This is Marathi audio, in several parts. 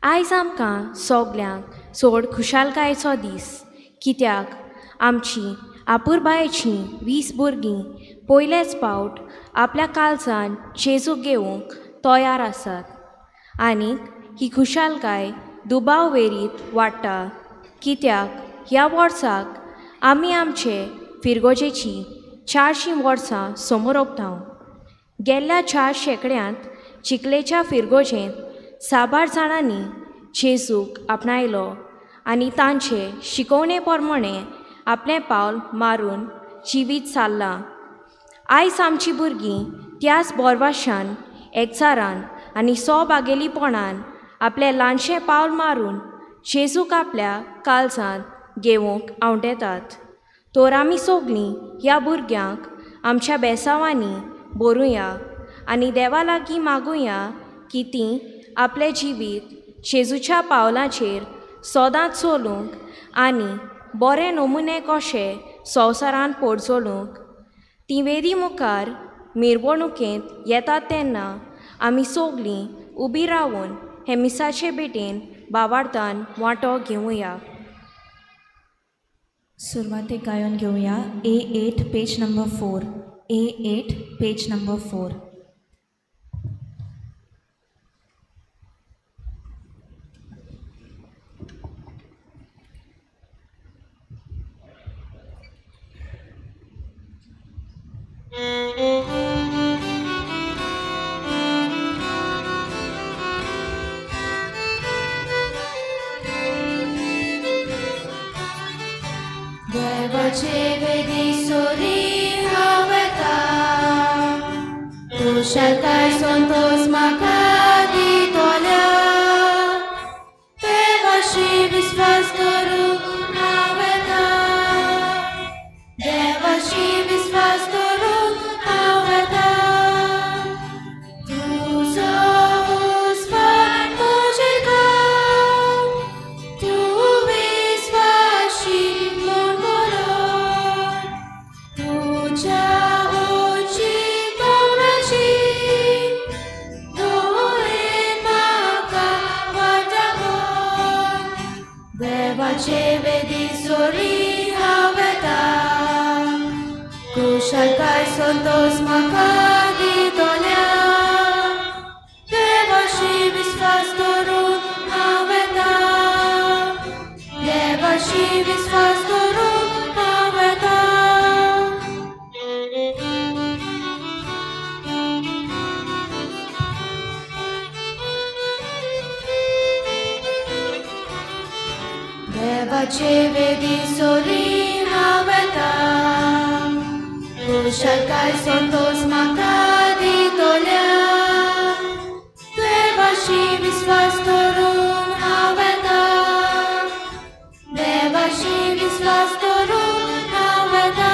आयज आमकां सगल्यांक चड खुशालकायेचो दीस, कित्याक आमची आपुरबायेचीं 20 भुरगीं पयलेच फावट आपल्या काळजान जेजूक घेवंक तयार आसात आनीक ही खुशालकाय दुबाव वेरीत वाडटा, कित्याक ह्या वर्साक आमी आमचे फिरगोजेची 400 वर्सां समोर ओंपतांव. गेल्ल्या 4 शेंकड्यांत चिखलेच्या फिरगोजेंत 6 जाणांनी जेजूक आपणायलो आनी तांचे शिकोवणे प्रमाणे आपलें पावल मारून जिवीत सारलां. आयज आमची भुरगीं त्याच बोरवाशान, एकचारान आनी सोबागेलीपणान आपलें ल्हानशें पावल मारून जेजूक आपल्या काळजांत घेवंक आवंटेतात. तर आमी सगलीं ह्या भुरग्यांक आमच्या बेसांवांनी बरोवया आनी देवा लागीं मागुया की तीं आपलें जिवीत जेजूच्या पावलांचेर सदांच चलूंक आनी बरे नमुने कशे संवसारान पोरजोळूंक. तीं वेरी मुखार मिरवणुकेंत येतात तेन्ना आमी सगलीं उबीं रावून हे मिसाचे भेटेन भावार्थान वांटो घेवया. सुरवातेक गायन घेवया A8 page number 4. A8 page number 4. देवाचे वेदी सोरी हांवेता, तुशाकाय संतोष म्हाका दितोल्या. देवाशी विश्वास करून हांवेता, देवाशी विश्वास करून हांवेता. तुजो उस्वार तुजेर घाल, तूं विश्वासी म्हूण बरोवन. तुज्या ओची कमळाची दोळेन म्हाका वाटावून. देवाचे वेदी सोरी हांवेता, कुशलकाय संतोष म्हाका दितोल्या. देवाशी विश्वास करून हांवेता, देवाशी विश्वास करून हांवेता. देवाचे वेदी सोरी हांवेता, कुशलकाय संतोष म्हाका दितोल्या. देवाशी विश्वास करून हांवेता, देवाशी विश्वास करून हांवेता.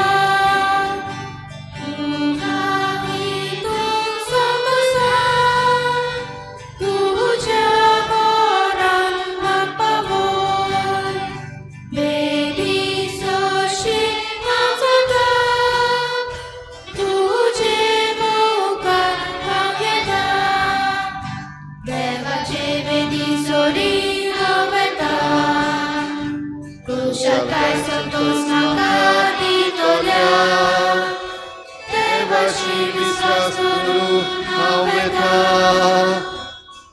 तुका हितून संतोषा, तुज्या बोरान म्हाका पावोन. वेदी सोशी हांव चलता, तुजे मुखार हांव येता. देवाचे वेदी सोरी हांवेता, कुशलकाय संतोष म्हाका दितोल्या. देवाशी विश्वास करून हांवेता,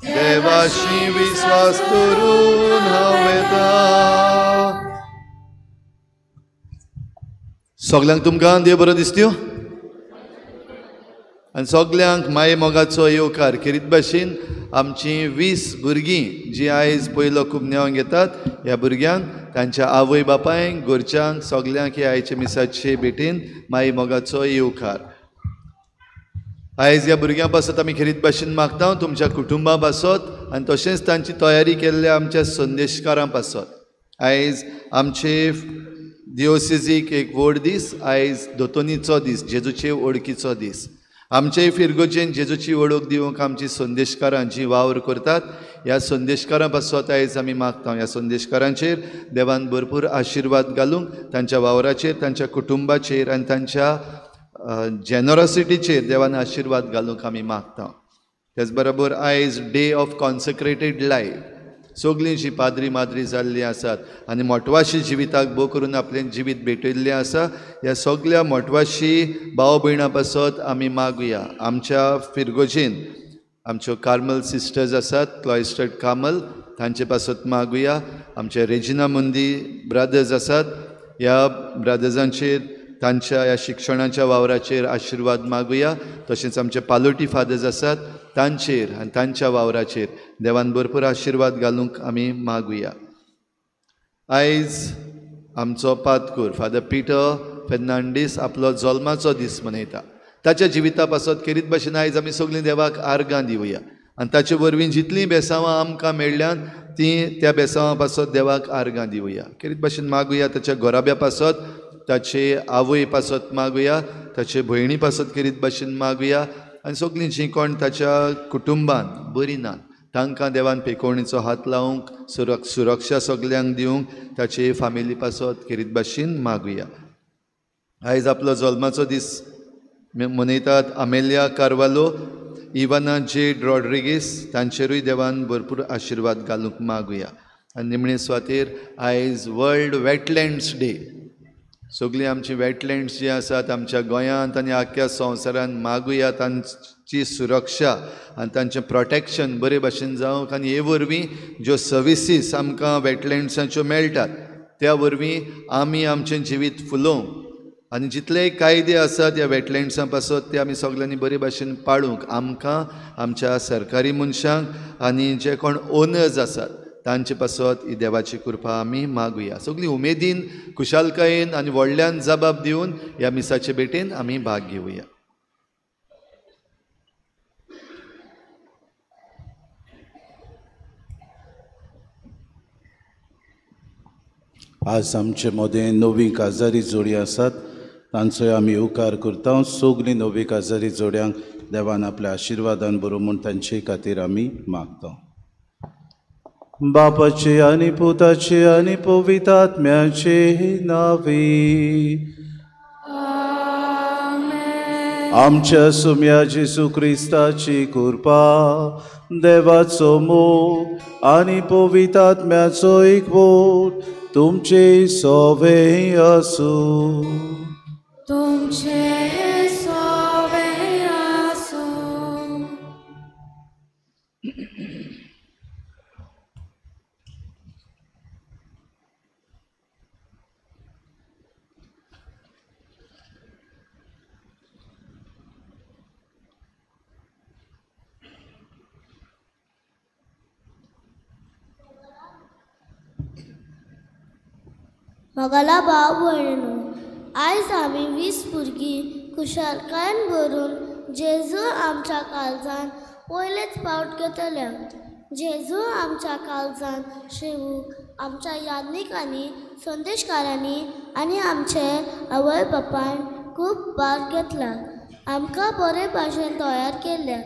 देवाशी विश्वास करून हांवेता. सगल्यांक तुमकां देव बरो दिसत्यो आनी सगल्यांक माये मोगाचो येवकार. खेरीत भाशेन आमची 20 भुरगीं जी आयज पयलो कुमन्यांव घेतात, ह्या भुरग्यांक तांच्या आवय बापायंक घरच्यांक सगल्यांक हे आयच्या मिसाचे भेटेन माये मोगाचो येवकार. आयज ह्या भुरग्यां पासत आमी खेरीत भाशेन मागता तुमच्या कुटुंबां पासत आनी तशेंच तांची तयारी केल्ल्या आमच्या संदेशकारां पासत. आयज आमचे दिओसिसीक एक व्हड दीस, आयज दोतोनीचो दीस, जेजूचे वळखीचो दीस. आमचे फिरगोजेन जेजूची वळख दिवंक आमची संदेशकारां जी वावर करतात, ह्या संदेशकारां पासत आयज आमी मागता. ह्या संदेशकारांचेर देवान भरपूर आशिर्वाद घालूंक, तांच्या वावराचेर, तांच्या कुटुंबाचेर आनी तांच्या जेनोरॉसिटीचेर देवान आशिर्वाद घालूंक आमी मागता. त्याच बरोबर आयज डे ऑफ कॉन्सक्रेटेड लायफ, सगळीं जीं पाद्री माद्री जाल्लीं आसात आनी मोटवाशी जिविताक भोव करून आपलें जिवीत भेटयल्लें आसा, ह्या सगळ्या मोटवाशी भाव भयणां पासत आमी मागुया. आमच्या फिरगोजीन आमच्यो कार्मल सिस्टर्स आसात, क्लॉइस्टर्ड कार्मल, तांचे पासत मागुया. आमचे रेजिना मुंदी ब्रदर्स आसात, ह्या ब्रदर्सांचेर तांच्या ह्या शिक्षणाच्या वावराचेर आशिर्वाद मागुया. तशेंच आमचे पालोटी फादर्स आसात, तांचेर आनी तांच्या वावराचेर देवान भरपूर आशिर्वाद घालूंक आमी मागुया. आयज आमचो पातकूर फादर पिटर फेर्नांडीस आपलो जल्माचो दीस मनयता. ताच्या जिविता पासत खेरीत भाशेन आयज आमी सगळीं देवाक आर्गां दिवया आनी ताचे वरवीं जितलीं बेसांवां आमकां मेळ्ळ्यान तीं त्या बेसांवां पासत देवाक आर्गां दिवया. खेरीत भाशेन मागुया ताच्या घोराब्या पासत, ताचे आवय पासत मागुया, ताचे भयणी पासत खेरीत भाशेन मागुया आनी सगळीं जीं कोण ताच्या कुटुंबान बरीं नात तांकां देवान पेकोवणीचो हात लावंक, सुरक्षा सगल्यांक दिवंक ताचे फामिली पासत खेरीत भाशेन मागुया. आयज आपलो जल्माचो दीस मनयतात अमेलिया कार्वालो, इवाना जे रॉड्रिगीस, तांचेरूय देवान भरपूर आशिर्वाद घालूंक मागुया. आनी निमणे सुवातेर आयज वर्ल्ड वेटलँड्स डे. सगळीं आमची वेटलँड्स जी आसात आमच्या गोंयांत आनी आख्या संवसारांत मागुया तांची सुरक्षा आनी तांचें प्रोटेक्शन बरे भाशेन जावंक. आनी हे वरवीं ज्यो सर्विसीस आमकां वेटलँड्साच्यो मेळटात त्या वरवीं आमी आमचें जिवीत फुलोवंक आनी जितलेय कायदे आसात ह्या वेटलँड्सां पासत ते आमी सगळ्यांनी बरे भाशेन पाळूंक आमकां, आमच्या सरकारी मनशांक आनी जे कोण ओनर्स आसात तांचे पासत ही देवाची कृपा आमी मागुया. सगळीं उमेदीन, खुशालकायेन आनी व्हडल्यान जबाब दिवन ह्या मिसाचे भेटेन आमी भाग घेवया. आज आमचे मदें नवी काजारी जोडी आसात, तांचोय आमी उकार करता. सगलीं नवी काजारी जोड्यांक देवान आपल्या आशिर्वादान बरो म्हूण तांचे खातीर आमी मागता. बापाचे आनी पुताचे आनी पवित्र आत्म्याचे नांवे. आमच्या सुम्या जेसू क्रिस्ताची कृपा, देवाचो मोग आनी पवित्र आत्म्याचो एकवट तुमचे सोवे आसूं. तुमचे सोवे आसूं. मोगाला भाव भयणीनो, आयज आमी 20 भुरगीं खुशालकायेन भरून जेजू आमच्या काळजान पयलेच फावट घेतल्या. जेजू आमच्या काळजान शिवूक आमच्या याज्ञिकांनी, संदेशकारांनी आनी आमचे आवय बापायन खूब भाग घेतला. आमकां बरे भाशेन तयार केल्या.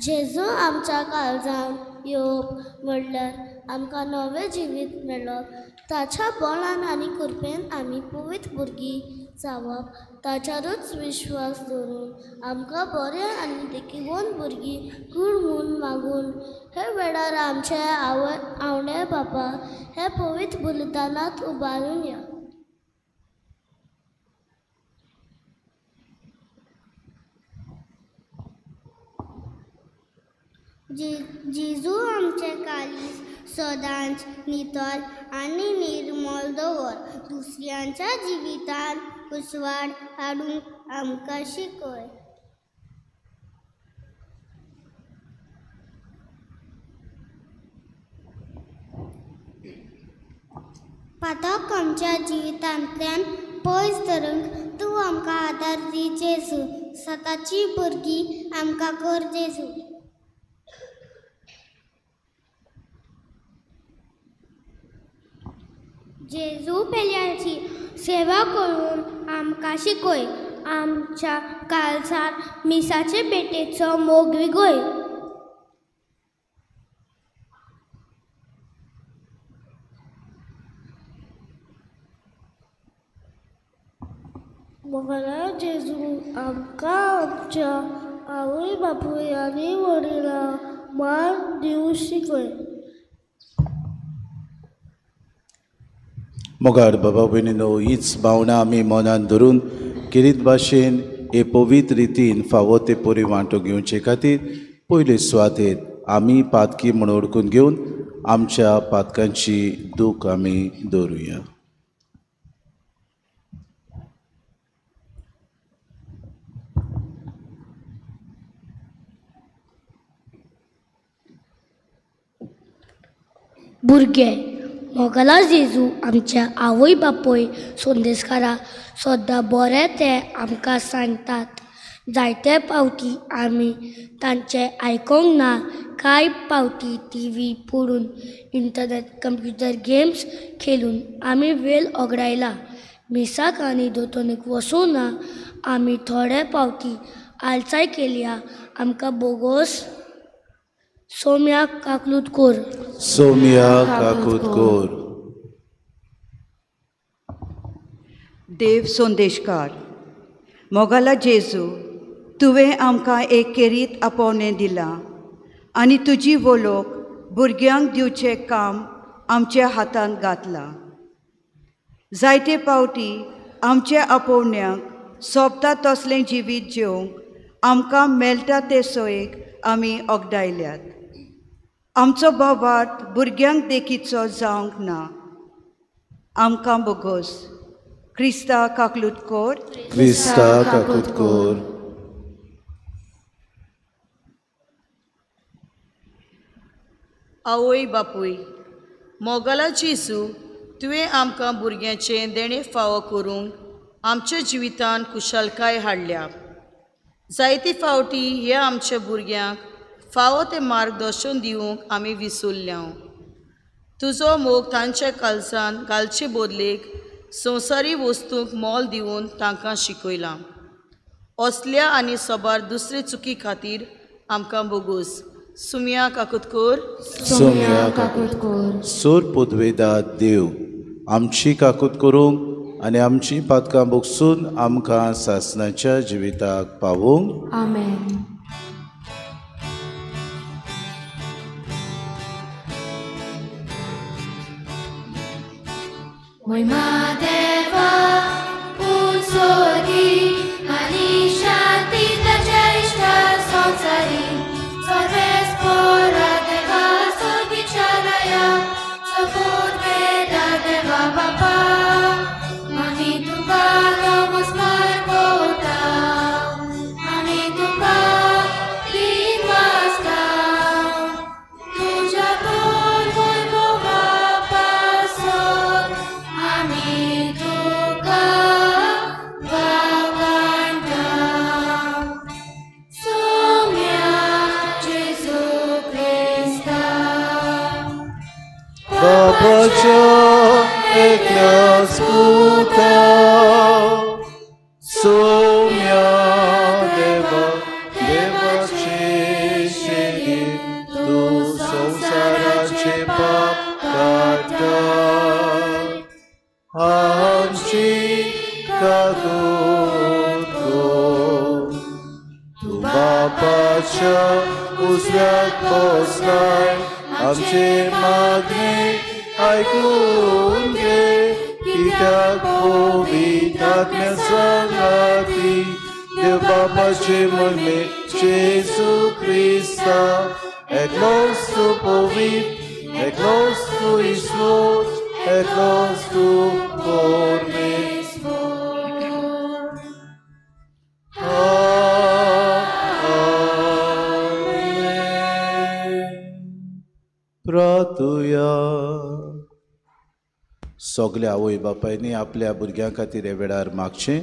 जेजू आमच्या काळजान येवप म्हणल्यार आमकां नवें जिवीत मेळप. ताच्या बोलान आनी कृपेन आमी पवित्र भुरगीं जावप. ताच्यारूच विश्वास दवरून आमकां बरें आनी देखीवन भुरगीं कूड म्हूण मागून हे वेळार आमचे आवडे बापा हे पवित्र बलिदानांत उबारून या. जेजू आमचे काळीज सदांच नितळ आनी निर्मळ दवर. दुसऱ्यांच्या जिवितांत उसवाड हाडूंक आमकां शिकय. पातक आमच्या जिवितांतल्यान पयस धरूंक तूं आमकां आदार दी जेजू. सताची भुरगीं आमकां कर जेजू. जेजू पेल्याची सेवा करून आमकां शिकय. आमच्या काळजार मिसाचे पेटेचो मोग विगय. मोगला जेजू आमकां आमच्या आवय बापूय आनी वडिलां मान दिवंक शिकय. मोगार बाबा भयणीनो, हीच भावना आमी मनान धरून किरीत भाशेन हे पवित्र रितीन फावो ते पोरी वांटो घेवचे खातीर पयले सुवातेर आमी पातकी म्हूण ओळखून घेवन आमच्या पातकांची दूख आमी दवरुया. भुरगे, मोगला जेजू आमच्या आवय बापोय संदेशकारा सद्दां बरें ते आमकां सांगतात. जायते फावटी आमी तांचे आयकोंक ना, कांय फावटी TV पळोवन इंटरनेट कंप्युटर गेम्स खेळून आमी वेळ ओगडायला. मिसाक आनी दोतोनीक वचूं ना. आमी थोडे फावटी आलसाय केल्या. आमकां बोगोस सोम्या काकलूतकोर. सोम्या काकुतकोर. देव संदेशकार, मोगाला जेजू, तुवें आमकां एक केरीत आपोवणें दिलां आनी तुजी वळख भुरग्यांक दिवचें काम आमच्या हातांत घातलां. जायते फावटी आमच्या आपोवण्यांक सोबता तसलें जिवीत जेवंक आमकां मेळटा ते सोयेक आमी ओगडायल्यात. आमचो बोवाट भुरग्यांक देखीचो जावंक ना. आमकां बोगोस. क्रिस्ता काकलूतकोर. क्रिस्ता काकुतकोर. आवय बापूय, मोगाला जेजू, तुवें आमकां भुरग्यांचें देणें फावो करूंक आमच्या जिवितांत कुशलकाय हाडल्या. जायते फावटी ह्या आमच्या भुरग्यांक फावो तें मार्गदर्शन दिवंक आमी विसुरल्या. तुजो मोग तांच्या काळजांत घालचे बदलेक संवसारी वस्तूंक मोल दिवन तांकां शिकयलां. असल्या आनी सोबार दुसरे चुकी खातीर आमकां बोगोस. सुम्या काकुतकोर. सोम्या काकुतकोर. सोर पुदवेदाद देव आमची काकूत करूंक आनी आमची पातकां बोगसून आमकां सासणाच्या जिविताक पावोवंक. आमेन. महिमा देवा पुंसोरी आनी शांती ताच्या इश्टा संवसारी. सर्वेस पोरा देवा सोगीच्या लया, सपूत वेदा देवा बापा. आमी तुका नमस्कार करता, आमी तुका लीन वाजता. तुज्या दोन वैभवा पासोन आमी तुका वावरता. सोम्या जेजू क्रिस्ता. बापाच्या एकल्या स्पुता सोम्या देवा देवाचे शेगी तू संसाराचे पाप काढता. आमची काकूत कर. तू बापाच्या उजव्याक बसलाय. आमचे मागणे आयकून घे. कित्याक पवित्र आत्म्या संगाती देव बापाचे मर्मे जेजू क्रिस्ता एकलोच तू पवित्र, एकलोच तू ईश्वर, एकलोच तू परमेश्वर. प्रार्थुया. सगल्या आवय बापायनी आपल्या भुरग्यां खातीर हे वेळार मागचें.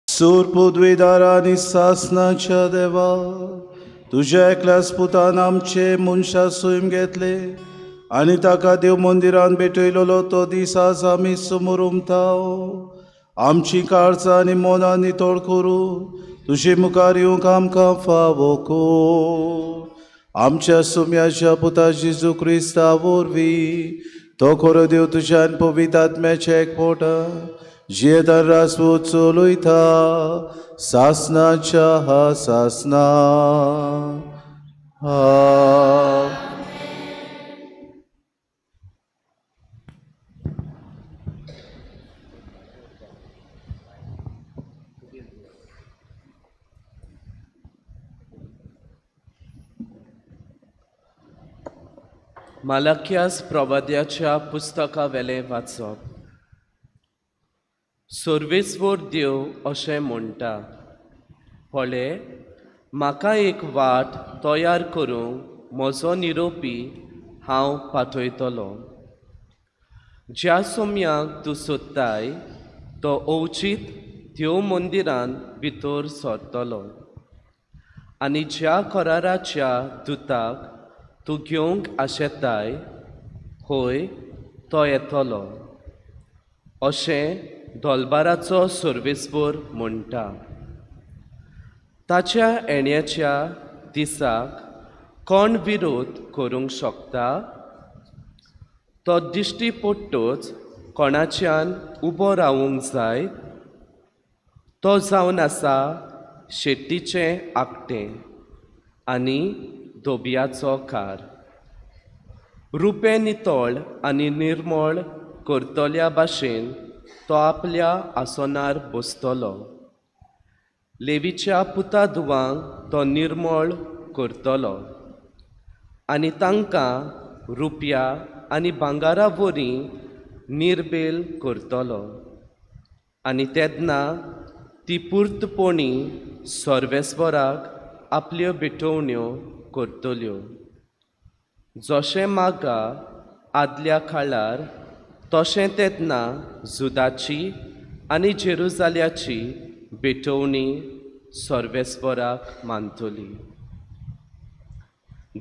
सूर पदवीदारांनी सासणाच्या देवा तुझ्या एकल्याच पुतान आमचे मनशा सोयम घेतले. आनी ताका देव मंदिरान भेटयलोलो तो दीस आज आमी समोर उमताव. आमची काळजां आनी मनां नितळ करूं तुजे मुखार येवंक आमकां फावो कर. आमच्या सुम्याच्या पुता जेजू क्रिस्ता वरवीं तो खरो देव तुज्यान पवित्र आत्म्याच्या एकवटा जियेदार रासपूत चलयता सासनाच्या सासना. मालाकियास प्रवाद्याच्या पुस्तका वेले वाचप. सर्वेस्वर देव अशें म्हणटा, पळय म्हाका एक वाट तयार करूंक म्हजो निरोपी हांव पाठयतलो. ज्या सोम्याक तूं सोदताय तो अवचीत देव मंदिरान भितर सरतलो. आनी ज्या कराराच्या दुताक तूं घेवंक आशेताय होय तो येतलो अशें दोलबाराचो सर्वेस्वर म्हणटा. ताच्या येण्याच्या दिसाक कोण विरोध करूंक शकता? तो दिश्टी पडटोच कोणाच्यान उबो रावूंक जाय. तो जावन आसा शेट्टीचें आकटें आनी धोबयाचो कार. रुपें नितळ आनी निर्मळ करतल्या भाशेन तो आपल्या आसनार बसतलो. लेवीच्या पुता धुवांक तो निर्मळ करतलो आनी तांकां रुपया आनी भांगारा वरीं निर्बेल करतलो. आनी तेन्ना ती पुर्तपणी सर्वेस्वराक आपल्यो भेटवण्यो करतल्यो. जशें मागा आदल्या काळार तशें तेन्ना जुदाची आनी जेरुजाल्याची भेटवणी सर्वेस्वराक मानतली.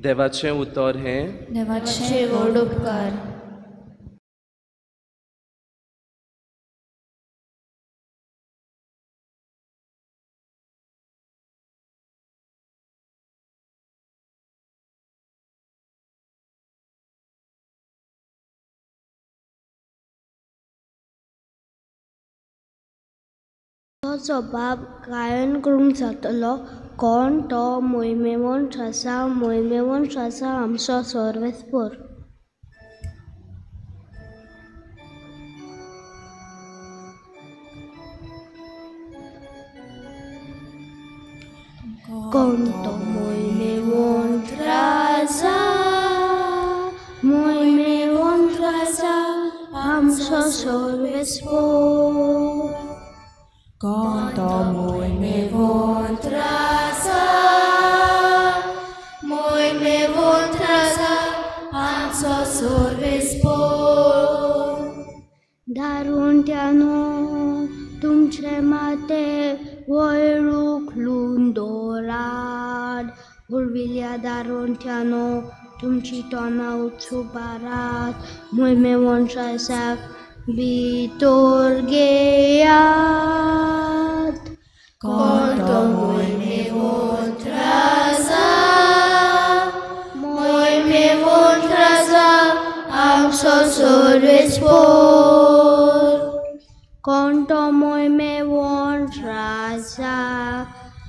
देवाचें उतर हें देवाचे व्हड उपकार. तो जबाब गायन करूंक जातलो. कोण तो मोहिमेवंश आसा? मोहिमेवंश आसा आमचो सर्वेस्वर. कोण तो मोहिमेवंश राजा? मोहिमेवंश राजा आमचो सर्वेस्वर. कोण तो मोहिमेवंत राजा? मोहिमेवंत राजा आमचो सर्वेस्वर. दारुंट्यानो तुमचे माते वळूक लुंदोरात. उर्विल्या दारुंट्यानो तुमची तोंडां उचुबारात. मोहिमेवंशाक भितर घेयात. कोण तो मोहिमेवंत राजा? मोहिमेवंत राजा आमचो सर्वेस्वर. कोण तो मोहिमेवंश राजा?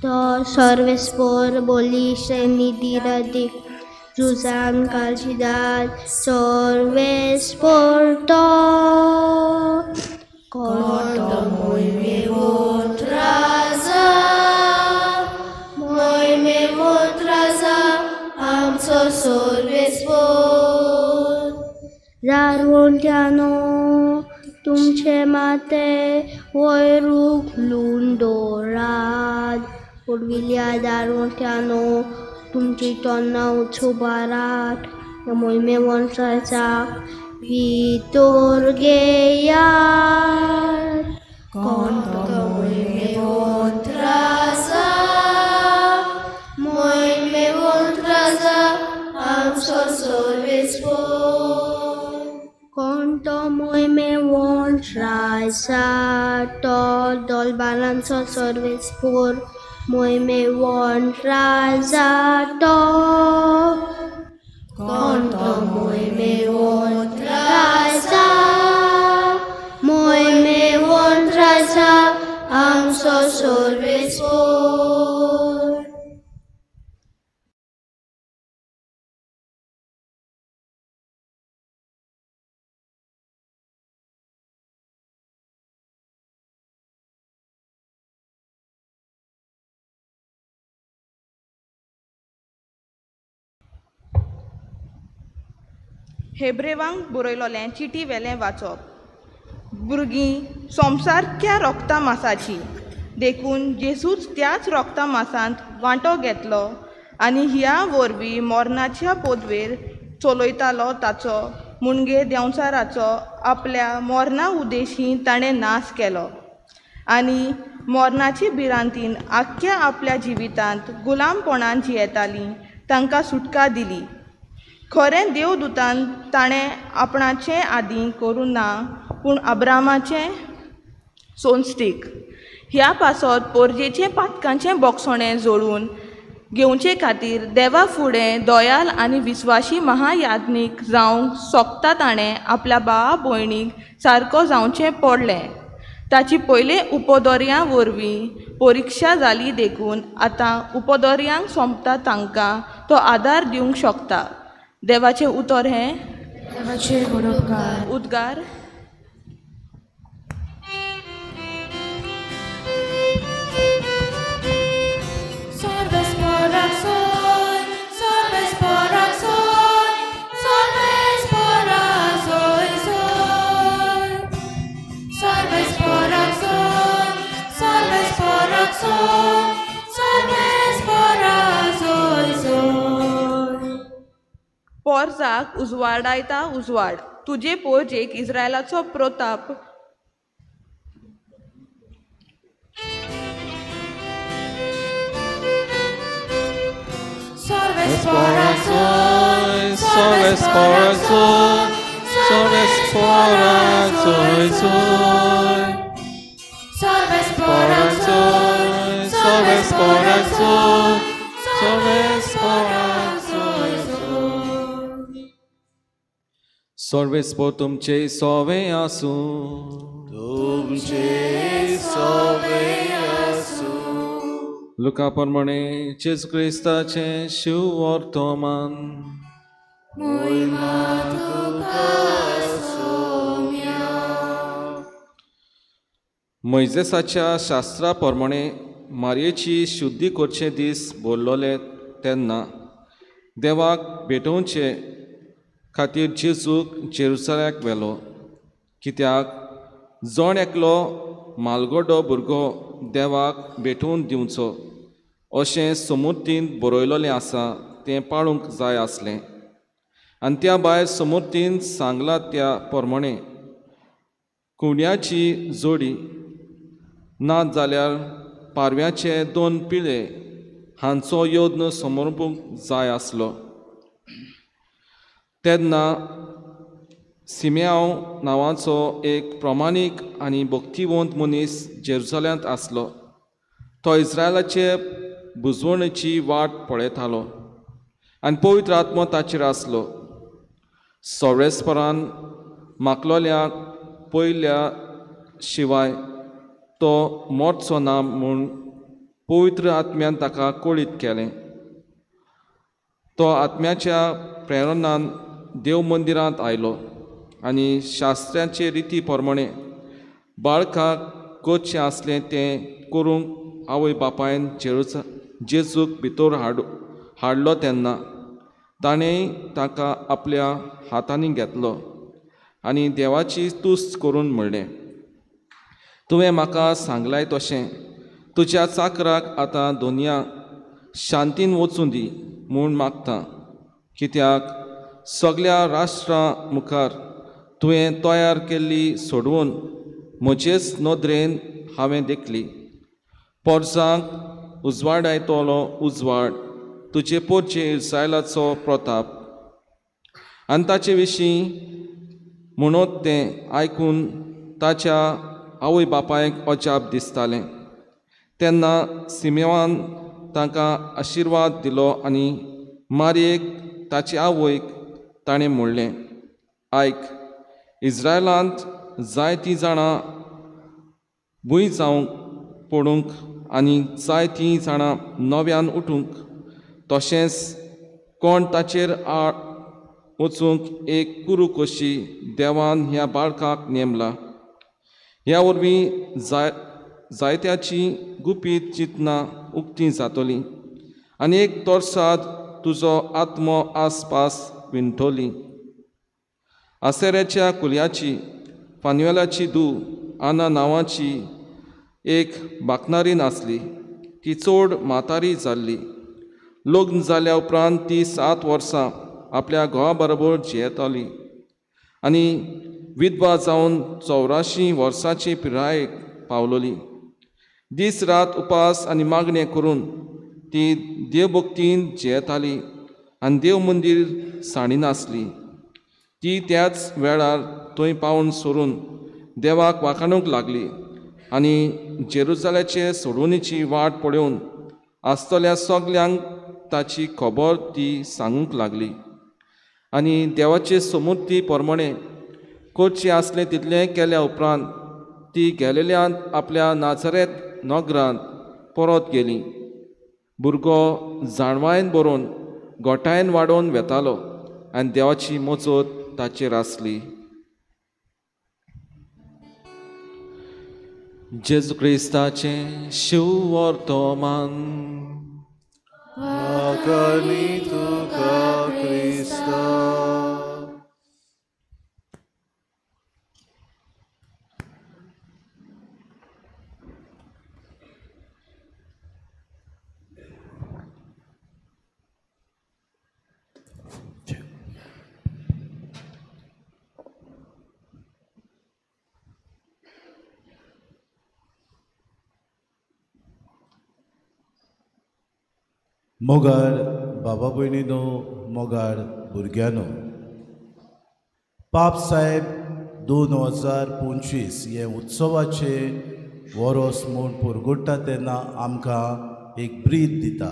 तो सर्वेस्वर बोलीशे निधी रदीक जुजान कालचिदार सर्वेस्वर तो. कोण तो मोहिमेवंत राजा? मोहिमेवंत राजा आमचो सर्वेस्वर. दारुंट्यानो तुमचे माते वळूक लुंदोरात. उर्विल्या दारुंट्यानो तुमची तोंडां उचुबारात. मोहिमेवंशाक भितर घेयात. कोण तो मोहिमेवंत राजा? मोहिमेवंत राजा आमचो सर्वेस्पर कोणतो मोहिमे वोंट राजा तो दोलबारांचो सर्वेस्पर मोहिमे वोंट राजा तो कोणतो मोहिमे वोंट राजा मोहिमे वोंट राजा आमचो सर्वेस्पर हेब्रेवांक बरयलोलें चिटी वेलें वाचप. भुरगीं सोमसारक्या रोगता मासाची देखून जेसूच त्याच रोगता मासांत वांटो घेतलो आनी ह्या वरवीं मोर्नाच्या पोदवेर चलयतालो ताचो मुणगे देंवचाराचो आपल्या मोर्ना उद्देशी ताणें नाश केलो आनी मोर्नाची भिरांतीन आख्ख्या आपल्या जिवितांत गुलामपणान जियेतालीं तांकां सुटका दिली. खरें देवदूतान ताणें आपणाचें आदीं करूं ना पूण अब्रामाचें सोंस्तीक ह्या पासत पोरजेचें पातकांचें बोगसोणें जोडून घेवचे खातीर देवा फुडें दयाल आनी विस्वाशी महायाज्ञीक जावंक सोगता ताणें आपल्या भावा भयणीक सारको जावचें पडलें. ताची पयले उपदर्यां वरवीं परिक्षा जाली देखून आतां उपदर्यांक सोंपता तांकां तो आदार दिवंक शकता. देवाचें उतर हें उद्गार पोरजाक उजवाडायता उजवाड तुजे पोरजेक इस्रायलाचो प्रताप. सर्वेस्पर तुमचे सोवे आसूं लुका प्रमाणे जेजू क्रिस्ताचें शिव वर्तमान. मोइजेसाच्या शास्त्रा प्रमाणे मारयेची शुद्धी करचे दीस बोललोले तेन्ना देवाक भेटोवचे खातीर जेजूक जेरुसलेमाक व्हेलो. कित्याक जोण एकलो मालगोडो भुरगो देवाक भेटून दिवचो अशें समृद्धीन बरयलोलें आसा तें पाळूंक जाय आसलें. आनी त्या भायर समृद्धीन सांगलां त्या प्रमाणे कुण्याची जोडी ना जाल्यार पारव्याचे 2 पिळे हांचो योद्न समोरूंक जाय आसलो. तेन्ना सिमेआव नांवाचो एक प्रमाणीक आनी भक्तिवंत मनीस जेरुसलेमांत आसलो. तो इस्रायलाचे बुजवणेची वाट पळयतालो आनी पवित्र आत्मो ताचेर आसलो. सर्वेस्परान मागलोल्याक पयल्या शिवाय तो मोडचो ना म्हूण पवित्र आत्म्यान ताका कळीत केलें. तो आत्म्याच्या प्रेरणान देव मंदिरांत आयलो आनी शास्त्राचे रिती प्रमाणे बाळकाक करचें आसलें तें करूंक आवय बापायन जेजूक भितर हाडलो तेन्ना ताणें ताका आपल्या हातांनी घेतलो आनी देवाची तुस्त करून म्हणलें, तुवें म्हाका सांगलाय तशें तुज्या चाकराक आतां दोनया शांतीन वचूं दी म्हूण मागता. कित्याक सगळ्या राष्ट्रां मुखार तुवें तयार केल्ली सोडवून म्हजेच नदरेन हांवें देखली. पोरजांक उजवाडायतलो उजवाड तुजे पोरचे इस्रायलाचो प्रताप आनी ताचे विशीं म्हणत तें आयकून ताच्या आवय बापायक अजाप दिसतालें. तेन्ना सिमेवान तांकां आशिर्वाद दिलो आनी मारयेक ताचे आवयक ताणें म्हणलें, आयक, इस्रायलांत जायतीं जाणां भूंय जावंक पडूंक आनी जायतीं जाणां नव्यान उठूंक, तशेंच कोण ताचेर आड वचूंक एक कुरू कशी देवान ह्या बाळकाक नेमला. ह्या वरवीं जायत्याची गुपीत चिंतना उक्तीं जातलीं आनी एक तोरसाद तुजो आत्मो आसपास विंठोली. आसेऱ्याच्या कुलयाची फानुएलाची धूव आना नांवाची एक बाकनारीन आसली. ती चड म्हातारी जाल्ली. लग्न जाल्या उपरांत ती 7 वर्सां आपल्या घोवा बरोबर जियेताली आनी विधवा जावन 84 वर्सांची पिरायेक पावलोली. दीस रात उपास आनी मागणें करून ती देवभक्तीन जियेताली आनी देव मंदीर साणीनासली. ती त्याच वेळार थंय पावन सोरून देवाक वाखाणूंक लागली आनी जेरुजालेचे सोडवणेची वाट पळोवन आसतल्या सगल्यांक ताची खबर ती सांगूंक लागली. आनी देवाचे समृद्धी प्रमाणे करचें आसलें तितलें केल्या उपरांत ती गेलेल्यांत आपल्या नाझारेत नगरांत परत गेली. भुरगो जाणवायेन बरोवन गोठायेन वाडोवन वेतालो आनी देवाची मजत ताचेर आसली. जेजू क्रिस्ताचें शिव वर्तमान. आकानी तुका क्रिस्ता. मोगार बाबा भयणीनो, मोगार भुरग्यानो, पाप साहेब 2025 हे उत्सवाचे वरोस म्हूण पुरगुट्टा तेन्ना आमकां एक ब्रीद दिता.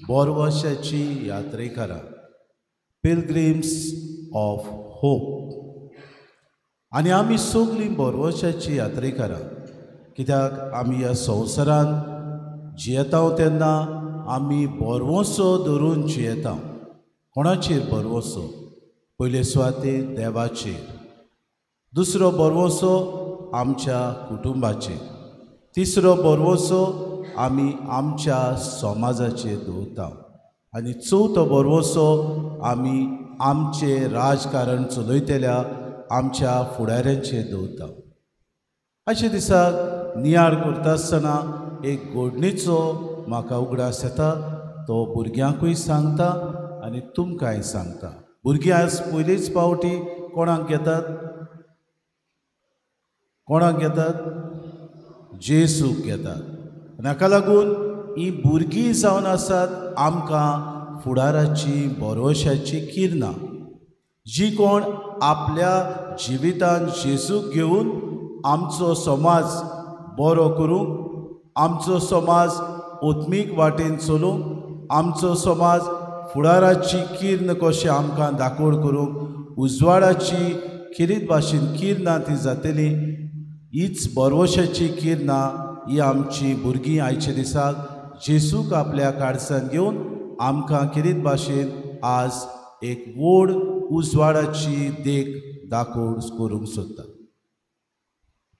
बोरवर्साची यात्रेकारां, पिलग्रिम्स ऑफ होप. आनी आमी सगळीं बोरवर्साची यात्रेकारां, कित्याक आमी ह्या संवसारांत जियेता तेन्ना आमी बोरवोसो धरून जियेता. कोणाचेर बोरवोसो? पयले सुवातेर देवाचेर. दुसरो बोरवोसो आमच्या कुटुंबाचेर. तिसरो बोरवोसो आमी आमच्या समाजाचेर दवरता. आनी चवथो बोरवोसो आमी आमचें राजकारण चलयतल्या आमच्या फुडाऱ्यांचेर दवरता. अशे दिसाक नियाळ करता आसतना एक घडणीचो म्हाका उगडास येता. तो भुरग्यांकूय सांगता आनी तुमकांय सांगता. भुरगीं आज पयलीच फावटी कोणाक घेतात? कोणाक घेतात? जेसूक घेतात. हाका लागून ही भुरगीं जावन आसात आमकां फुडाराची बोरवशाची किरणां, जी कोण आपल्या जिवितांत जेसूक घेवन आमचो समाज बरो करूंक, आमचो समाज ओत्मीक वाटेन चलूंक, आमचो समाज फुडाराची किर्ण कशें आमकां दाखोड करूंक, उजवाडाची खिरीत भाशेन किरणां ती जातली. हीच बोरवशाची किरणां ही आमची भुरगीं आयच्या दिसाक जेसूक आपल्या काडसान घेवन आमकां खिरीत भाशेन आज एक व्हड उजवाडाची देख दाखोड करूंक सोदता.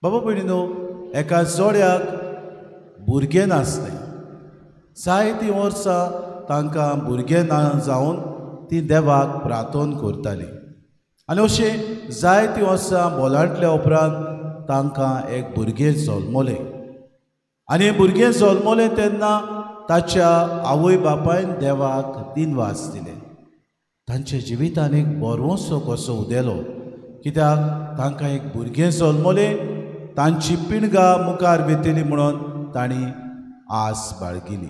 बाबा भयणीनो, एका जोड्याक भुरगें नासलें. जायतीं वर्सां तांकां भुरगें ना जावन तीं देवाक प्रार्थना करतालीं. आनी अशें जायतीं वर्सां बोलांटल्या उपरांत तांकां एक भुरगें जल्मलें. आनी हें भुरगें जल्मलें तेन्ना ताच्या आवय बापायन देवाक दिनवास दिले. तांच्या जिवितान एक बोरवोसो कसो उदेलो, कित्याक तांकां एक भुरगें जल्मलें. तांची पिणगा मुखार वेतली म्हणून तांणी आस बाळगिली.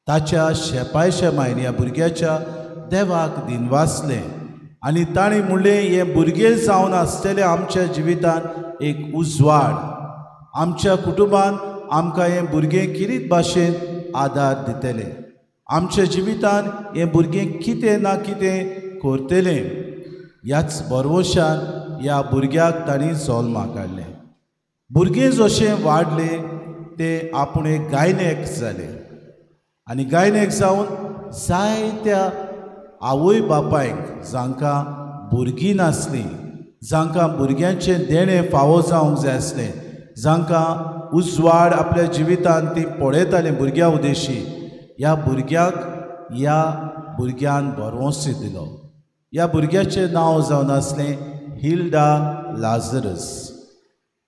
ताच्या शेपायच्या मायन ह्या भुरग्याच्या देवाक दिनवासलें आनी ताणें म्हणलें हें भुरगें जावन आसतलें आमच्या जिवितांत एक उजवाड, आमच्या कुटुंबान आमकां हें भुरगें किरीत भाशेन आदार दितलें, आमच्या जिवितांत हें भुरगें कितें ना कितें करतलें ह्याच भरवशान ह्या भुरग्याक तांणी जल्माक हाडलें. भुरगें जशें वाडलें तें आपूण एक गायनेक जालें आनी गायनेक जावन जायत्या आवय बापायक जांकां भुरगीं नासलीं, जांकां भुरग्यांचें देणें फावो जावंक जाय आसलें, जांकां उजवाड आपल्या जिवितांत तीं पळयतालीं भुरग्यां उदेशी, ह्या भुरग्यान बरोवंसी दिलो. ह्या भुरग्याचें नांव जावन आसलें हिल्डा लाझरस.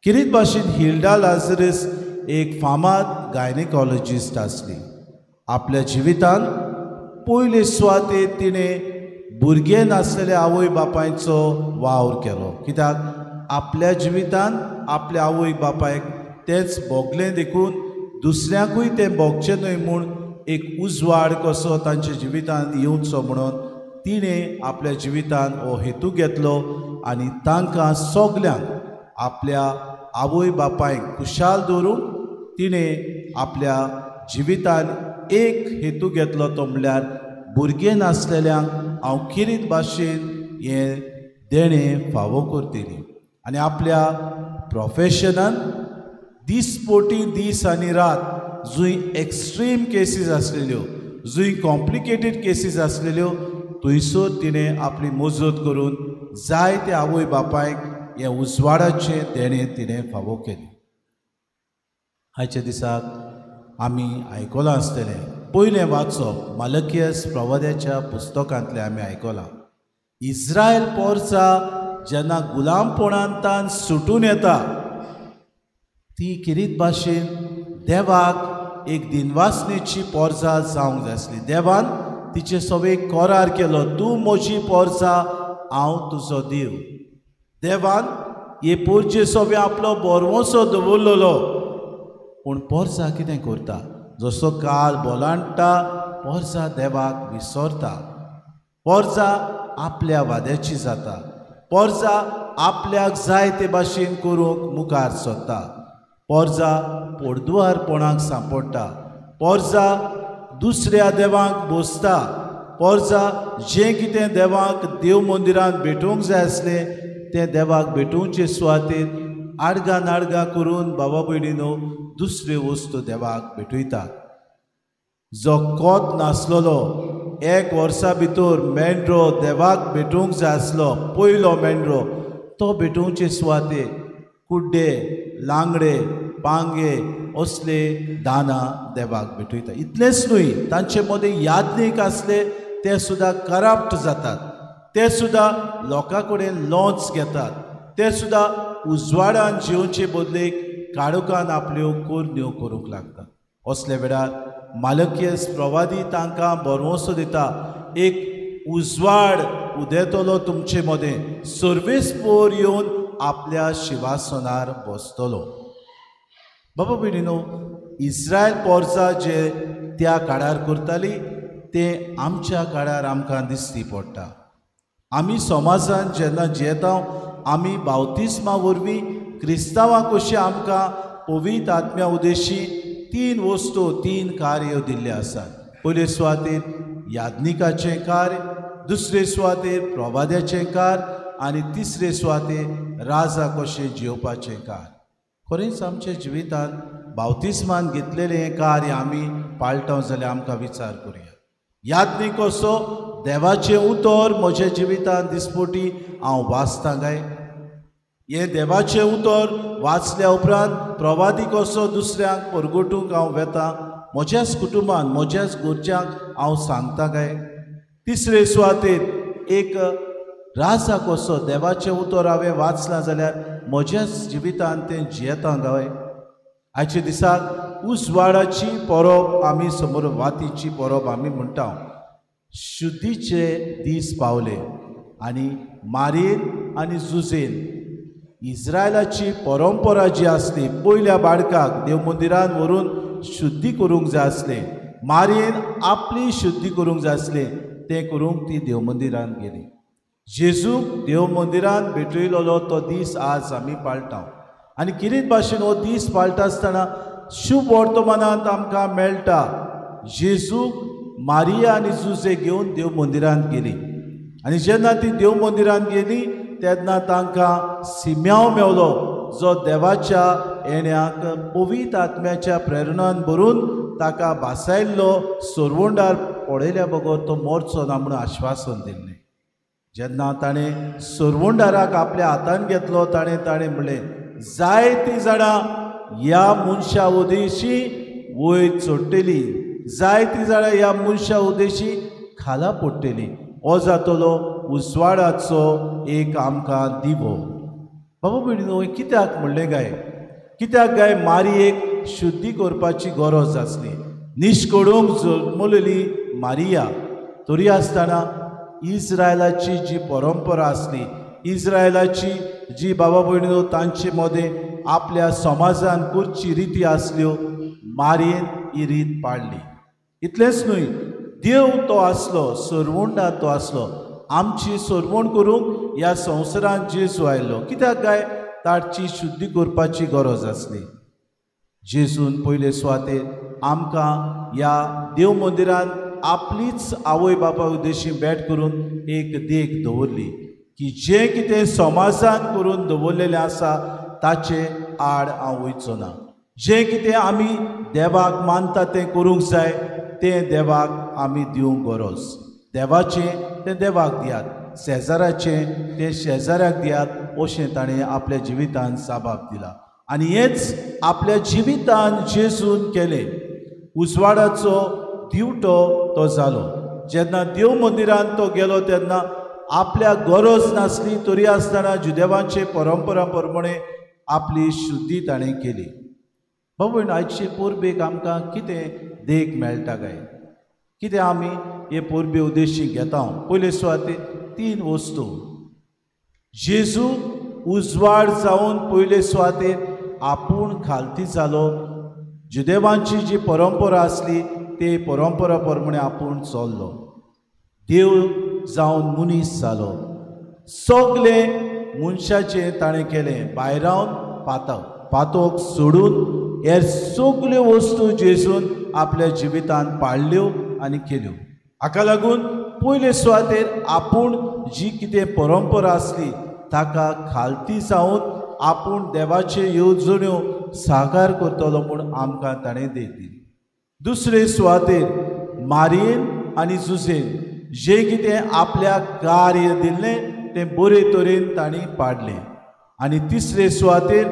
किरीत भाशेन हिल्डा लाझरस एक फामाद गायनेकॉलॉजिस्ट आसली. आपल्या जिवितांत पयले सुवातेर तिणें भुरगें नासलेल्या आवय बापायचो वावर केलो, कित्याक आपल्या जिवितांत आपल्या आवय बापायक तेंच भोगलें देखून दुसऱ्यांकूय तें भोगचें न्हय म्हूण एक उजवाड कसो तांच्या जिवितांत येवचो म्हणून तिणें आपल्या जिवितांत हो हेतू घेतलो आनी तांकां सगल्यांक आपल्या आवय बापायक खुशाल दवरूंक तिणें आपल्या जिवितांत एक हेतू घेतलो, तो म्हणल्यार भुरगें नासलेल्यांक हांव किरीत भाशेन हें देणें फावो करतलीं. आनी आपल्या प्रोफेशनान दिसपोटी दीस आनी रात जूंय एक्स्ट्रीम केसीस आसलेल्यो, जूंय कॉम्प्लिकेटेड केसीस आसलेल्यो, थंयसर तिणें आपली मजत करून जायत्या आवय बापायक हें उजवाडाचें देणें तिणें फावो केलें. आयच्या दिसाक आमी आयकलां आसतलें, पयलें वाचप मालकियस प्रवाद्याच्या पुस्तकांतलें आमी आयकलां, इस्रायल पोरसां जेन्ना गुलामपणांतान सुटून येता ती किरीत भाशेन देवाक एक दिनवासनेची पोरसां जावंक जाय आसली. देवान तिचे सवेक करार केलो, तूं म्हजी पोरसां, हांव तुजो देव. देवान हे पोरचे सवे आपलो बोरवोसो दवरलेलो, पूण पोरसां कितें करता, जसो काल बोलांडटा पोरसां देवाक विसरता, पोरसां आपल्या वाद्याची जाता, पोरसां आपल्याक जाय ते भाशेन करूंक मुखार सरता, पोरसां पोरदुआरपणाक सांपडटा, पोरसां दुसऱ्या देवाक बोसता, पोरसां जें कितें देवाक देव मंदिरांत भेटूंक जाय आसलें तें देवाक भेटोवचे सुवातेर आडगां नाडगां करून बाबा भयणीनो दुसऱ्यो वस्तू देवाक भेटयतात. जो कोत नासलोलो 1 वर्सा भितर मेंढरो देवाक भेटूंक जाय आसलो, पयलो मेंढरो, तो भेटोवचे सुवातेर कुड्डे, लांगडे, पांगे असले दानां देवाक भेटयता. इतलेंच न्हय, तांचे मदें याज्ञीक आसले ते सुद्दां करप्ट जातात, ते सुद्दां लोकां कडेन लॉन्स घेतात, ते सुद्दां उजवाडान जिवचे बदलेक काळोखान आपल्यो कोरण्यो करूंक लागतात. असले वेळार मालकियस प्रवादी तांकां बरवंसो दिता, एक उजवाड उदेतलो तुमचे मदें, सर्वेस्पोर येवन आपल्या शिवासनार बसतलो. बाबा भयणीनो, इस्रायल पोरसां जे त्या काळार करतालीं तें आमच्या काळार आमकां दिसती पडटा. आमी समाजान जेन्ना जियेता आमी बावतिस्मा वरवीं क्रिस्तांवां कशी आमकां पवित्र आत्म्या उदेशी 3 वस्तू 3 कार्य दिल्ले आसात. पयले सुवातेर याज्ञिकाचें कार्य, दुसरे सुवातेर प्रवाद्याचें कार्य आनी तिसरे सुवातेर राजा कशें जियोवपाचें कार्य. खरेंच आमच्या जिवितांत बावतिस्मान घेतलेलें हें कार्य आमी पाळटा जाल्यार आमकां विचार करुया. याज्ञीक कसो देवाचें उतर म्हज्या जिवितांत दिसपोटी हांव वाचतां काय, हें देवाचें उतर वाचल्या उपरांत प्रवादी कसो दुसऱ्यांक परगटूंक हांव वेतां, म्हज्याच कुटुंबान म्हज्याच घरच्यांक हांव सांगतां काय. तिसरे सुवातेर एक राजा कसो देवाचें उतर हांवें वाचलां जाल्यार म्हज्याच जिवितांत तें जियेतां काय. आयच्या दिसाक उजवाडाची परब आमी समोर वातीची परब आमी म्हणटा. शुद्धीचे दीस पावले आनी मारेन आनी जुजेन इस्रायलाची परंपरा जी आसली, पयल्या बाळकाक देव मंदिरांत व्हरून शुद्धी करूंक जाय आसलें, मारेन आपली शुद्धी करूंक जाय आसलें, तें करूंक ती देव मंदिरांत गेली. जेजूक देव मंदिरांत भेटयलोलो तो दीस आज आमी पाळटाव आनी कितें भाशेन हो दीस पाळटा आसतना शुभ वर्तमानांत आमकां मेळटा जेजूक मारिया आनी जुजे घेवन देव मंदिरांत गेली आनी जेन्ना ती देव मंदिरांत गेली तेन्ना तांकां सिम्यांव मेवलो जो देवाच्या येण्याक पवित्र आत्म्याच्या प्रेरणान भरून ताका भासायल्लो सोरवोंडार पडयल्या बगर तो मोरचो ना म्हणून आश्वासन दिल्लें जेन्ना ताणें सोरवोंडाराक आपल्या हातान घेतलो ताणें म्हणलें जायतीं जाणां ह्या मनशा उदेशी वयर चडटलीं जायतीं जाणां ह्या मनशा उदेशी खाला पडटलीं हो जातलो उजवाडाचो एक आमकां दिवो बाबा भयणीनो कित्याक म्हणलें काय मारयेक शुद्धी करपाची गरज आसली निश्कोडूंक जल्मलेली मारिया तरी आसतना इस्रायलाची जी परंपरा आसली इस्रायलाची जी बाबा भयणीनो तांचे मदें आपल्या समाजान करची रिती आसल्यो मारयेन ही रीत पाळली इतलेंच न्हय देव तो आसलो सोरवोंडा तो आसलो आमची सोरवोण करूंक ह्या संवसारांत जेजू आयलो कित्याक काय ताची शुद्धी करपाची गरज आसली जेजून पयले सुवातेर आमकां ह्या देव मंदिरांत आपलीच आवय बापा उद्देशी भेट करून एक देख दवरली की जें कितें समाजान करून दवरलेलें आसा ताचे आड हांव वयचो ना जें कितें आमी देवाक मानता तें करूंक जाय तें देवाक आमी दिवंक गरज देवाचें तें देवाक दियात शेजाराचें तें शेजाऱ्याक दियात अशें ताणें आपल्या जिवितांत साबाब दिला आनी हेंच आपल्या जिवितांत जेजून केलें उजवाडाचो दिवटो तो जालो जेन्ना देव मंदिरांत तो गेलो तेन्ना आपल्या गरज नासली तरी आसतना जुदेवांचे परंपरा प्रमाणे आपली शुद्धी ताणें केली बाबा आयचे पोरबेक आमकां कितें देख मेळटा काय कितें आमी हे पोरबे उद्देशी घेता पयले सुवातेर 3 वस्तू जेजू उजवाड जावन पयले सुवातेर आपूण खालती जालो जुदेवांची जी परंपरा आसली ते परंपरा प्रमाणे आपूण चल्लो देव जावन मनीस जालो सगलें मनशाचें ताणें केलें भायर रावन पातोक सोडून हे सगल्यो वस्तू जेजून आपल्या जिवितांत पाळल्यो आनी केल्यो हाका लागून पयले सुवातेर आपूण जी कितें परंपरा आसली ताका खालती जावन आपूण देवाचे येवजण्यो साकार करतलो म्हूण आमकां ताणें दिली दुसरे सुवातेर मारयेन आनी जुजेन जें कितें आपल्याक कार्य दिल्लें तें बरे तरेन तांणी पाडलें आनी तिसरे सुवातेर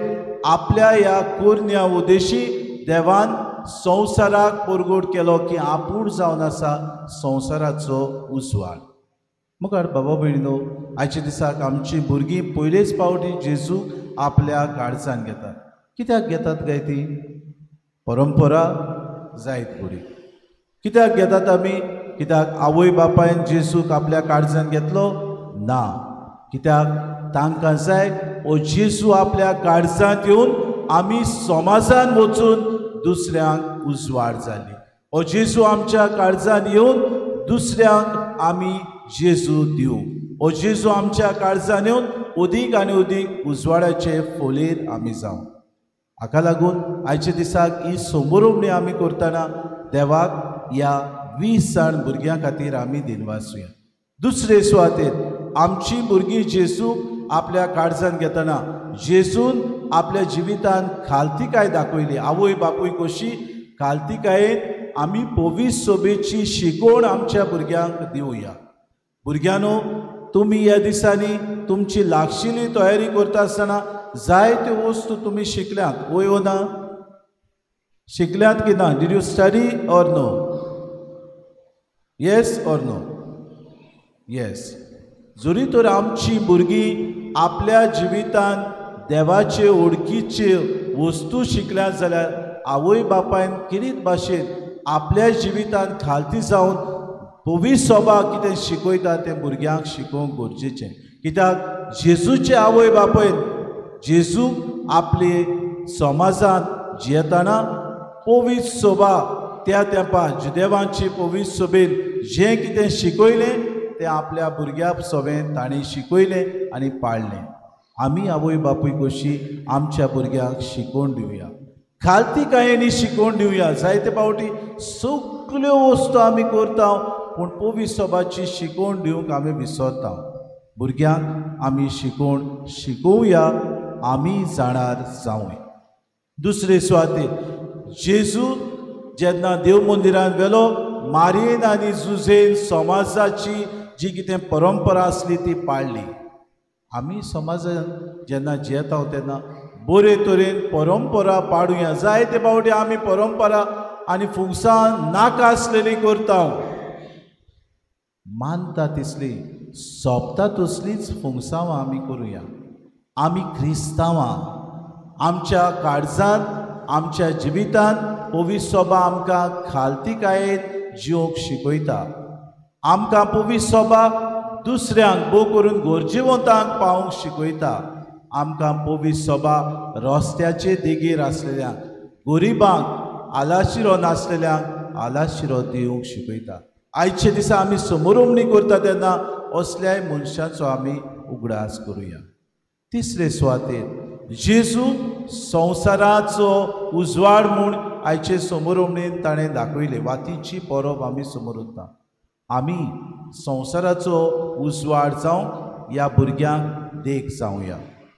आपल्या ह्या कोरन्या उद्देशी देवान संवसाराक परगोड केलो की आपूण जावन आसा संवसाराचो उजवाड मुखार बाबा भयणीनो आयच्या दिसाक आमची भुरगीं पयलेच फावटी जेजू आपल्या काळजांत घेतात कित्याक घेतात काय ती परंपरा जायत बरी कित्याक घेतात आमी कित्याक आवय बापायन जेजूक आपल्या काळजांत घेतलो ना कित्याक तांकां जाय ओ जेजू आपल्या काळजांत येवन आमी समाजान वचून दुसऱ्यांक उजवाड जाली ओ जेजू आमच्या काळजांत येवन दुसऱ्यांक आमी जेजू दिवं ओ जेजू आमच्या काळजांत येवन अदीक आनी अदीक उजवाडाचे फोलेर आमी जावं हाका लागून आयच्या दिसाक ही सोमोरुमणी आमी करतना देवाक ह्या 20 जाण भुरग्यां खातीर आमी दिनवासुया दुसरे सुवातेर आमची भुरगीं जेजू आपल्या काळजांत घेतना जेजून आपल्या जिवितांत खालतीकाय दाखयली आवय बापूय कशी खालतीकायेन आमी पवित्र सोबेची शिकवण आमच्या भुरग्यांक दिवया भुरग्यांनो तुमी ह्या दिसांनी तुमची लागशिल्ली तयारी करता आसतना जायत्यो वस्तू तुमी शिकल्यात वय ना शिकल्यात की ना did you study or no yes or no yes जरी तर आमची भुरगीं आपल्या जिवितांत देवाचे ओळखीचे वस्तू शिकल्यात जाल्यार आवय बापायन किरीत भाशेन आपल्या जिवितांत खालती जावन पवित्र सभा कितें शिकयता तें भुरग्यांक शिकोवंक गरजेचें कित्याक जेजूचे आवय बापायन जेजू आपले समाजांत जियेतना पवित्र सभा त्या तेंपार जुदेवांची पवित्र सभेन जें कितें शिकयलें तें आपल्या भुरग्यां सवें ताणें शिकयलें आनी पाळलें. आमी आवय बापूय कशी आमच्या भुरग्यांक शिकोवन दिवया, खालतीकायेनी शिकोवन दिवया. जायते फावटी सगल्यो वस्तू आमी करता पूण पवित्र सभाची शिकोवन दिवंक आमी विसरता. भुरग्यांक आमी शिकोवन शिकोवया, आमी जाणार जावंय. दुसरे सुवातेर जेजू जेन्ना देव मंदिरांत गेलो, मारयेन आनी जुजेन समाजाची जी कितें परंपरा आसली ती पाळली. आमी समाजान जेन्ना जियेता तेन्ना बरे तरेन परंपरा पाडुया. जायते फावटी आमी परंपरा आनी फुगसां नाका आसलेली करता, मानता तिसली सोबता तसलीच फुगसांवां आमी करुया. आमी क्रिस्तांवां आमच्या काळजांत आमच्या जिवितांत पवित्र सभा आमकां खालतीकायेन जिवंक शिकयता. आमकां पवित्र सभा दुसऱ्यांक भोव करून गरजेवंतांक पावोवंक शिकयता. आमकां पवित्र सभा रस्त्याचे देगेर आसलेल्यांक, गरिबांक, आलाशिरो नासलेल्यांक आलाशिरो दिवंक शिकयता. आयचे दिसा आमी समोरवणी करता तेन्ना असल्याय मनशांचो आमी उगडास करुया. तिसरे सुवातेर जेजू संवसाराचो उजवाड म्हूण आयचे समोरवणेन ताणें दाखयले. वातीची परब आमी समोर उरता. आमी संवसाराचो उजवाड जावं ह्या भुरग्यांक देख जावया.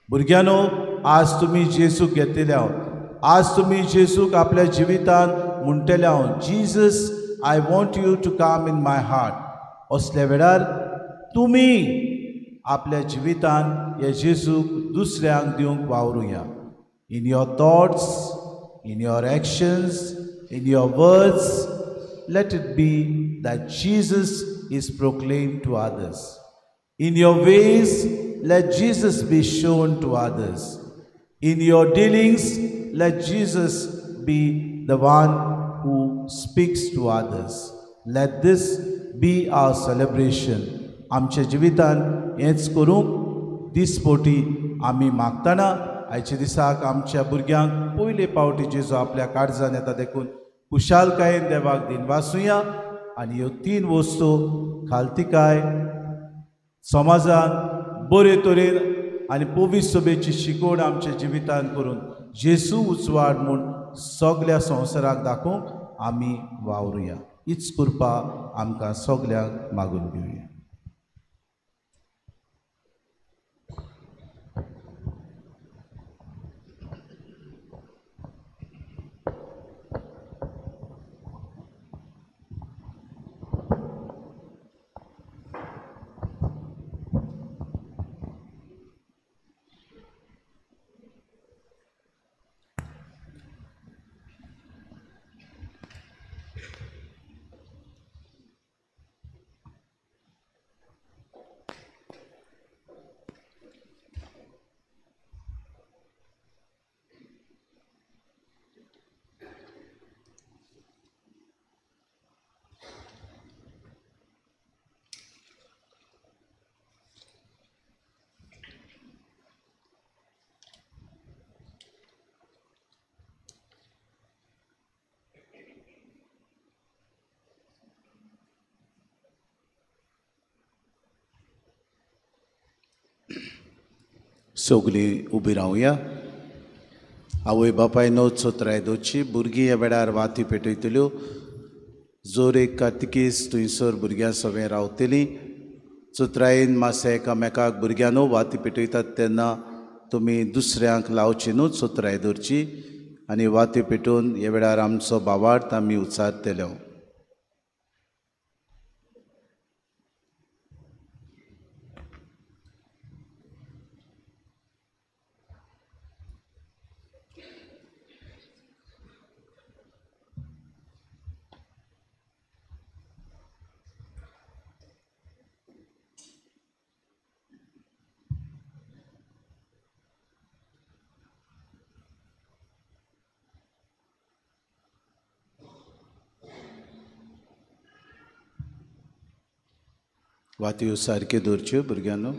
भुरग्यांनो, आज तुमी जेजूक घेतलेले आहात. आज तुमी जेजूक आपल्या जिवितांत म्हणटले आहात, Jesus I want you to come in my heart. असल्या वेळार तुमी आपल्या जिवितांत हे जेजूक दुसऱ्यांक दिवंक वावरुया. In your thoughts, in your actions, in your words, let it be that Jesus is proclaimed to others. In your ways, let Jesus be shown to others. In your dealings, let Jesus be the one who speaks to others. Let this be our celebration. आमच्या जिवितांत हेंच करूंक दिसपोटी आमी मागतना आयच्या दिसाक आमच्या भुरग्यांक पयले फावटी जेजू आपल्या काळजांत येता देखून खुशालकायेन देवाक दिनवासुया. आनी ह्यो तीन वस्तू खालतीकाय, समाजांत बरे तरेन आनी पवित्र सभेची शिकवण आमच्या जिवितांत करून जेजू उजवाड म्हूण सगल्या संवसाराक दाखोवंक आमी वावरुया. हीच कृपा आमकां सगल्यांक मागून घेवया. सगलीं उबी रावया. आवय बापायनो चोत्राय दोची भुरगीं ह्या वेळार वाती पेटयतल्यो. जोर एक कार्तिकीस थंयसर भुरग्यां सवें रावतलीं. चोत्रायेन मासे एकामेकाक भुरग्यांनो वाती पेटयतात तेन्ना तुमी दुसऱ्यांक लावची न्हू, चोत्राय दवरची. आनी वाती पेटोवन ह्या वेळार आमचो भावार्थ आमी उचारतल्यो. वातयो सारक्यो दवरच्यो भुरग्यांनो.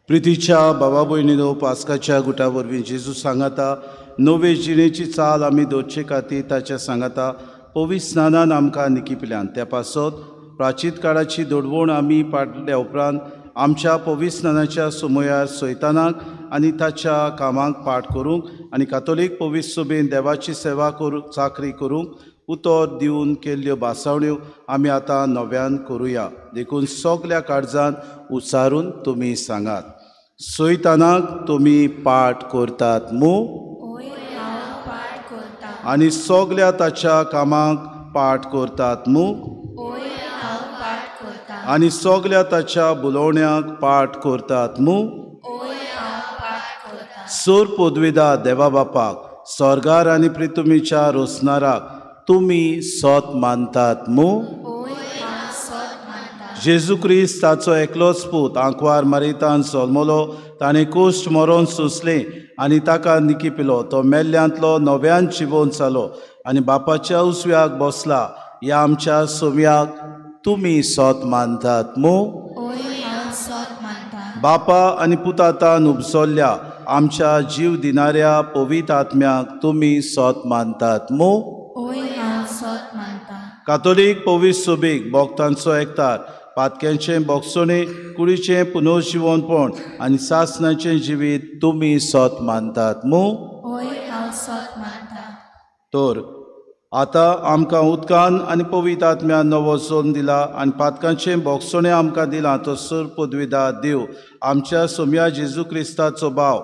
प्रितीच्या भावा भयणीनो, पास्काच्या गुटा वरवीं जेजू सांगाता नवे जिणेची चाल आमी दोतचे खातीर ताच्या सांगाता पवित्र स्नानान आमकां निकिपिल्यान त्या पासत प्राचीत काळाची दडवण आमी पाडल्या उपरांत आमच्या पवित्र स्नानाच्या समयार सैतानाक आनी ताच्या कामाक पाठ करूंक आनी कातोलीक पवित्र सभेन देवाची सेवा चाकरी करूंक उतर दिवन केल्ल्यो बासावण्यो आमी आतां नव्यान करुया. देखून सगल्या काळजान उच्चारून तुमी सांगात. सैतानाक तुमी पाठ करतात आनी सगल्या ताच्या कामाक पाठ करतात आनी सगल्या ताच्या बुलोवण्याक पाठ करतात सोर पदवीदार देवा बापाक स्वर्गार आनी पृथ्वीच्या रोसणाराक तुमी सत मानतात जेजू क्रिस्त ताचो एकलोच पूत आंकवार मारितान जल्मलो, ताणें कोश्ट मरोन सुसलें आनी ताका निकिपिलो. तो मेल्ल्यांतलो नव्यान जिवोवन जालो आनी बापाच्या उजव्याक बसला. ह्या आमच्या सोम्याक तुमी सत मानतात बापा आनी पुतातान उपजल्ल्या आमच्या जीव दिनाऱ्या पवित्र आत्म्याक तुमी सत मानतात कातोलीक पवित्र सभेक भक्तांचो एकतार, पातक्यांचें भोगसणें, कुडीचें पुनर्जिवनपण आनी सासणाचें जिवीत तुमी सत मानतात तर आतां आमकां उदकान आनी पवित्र आत्म्यान नवो जल्म दिला आनी पातकांचें भोगसणें आमकां दिलां. तो सर पदवीदार देव आमच्या सोम्या जेजू क्रिस्ताचो भाव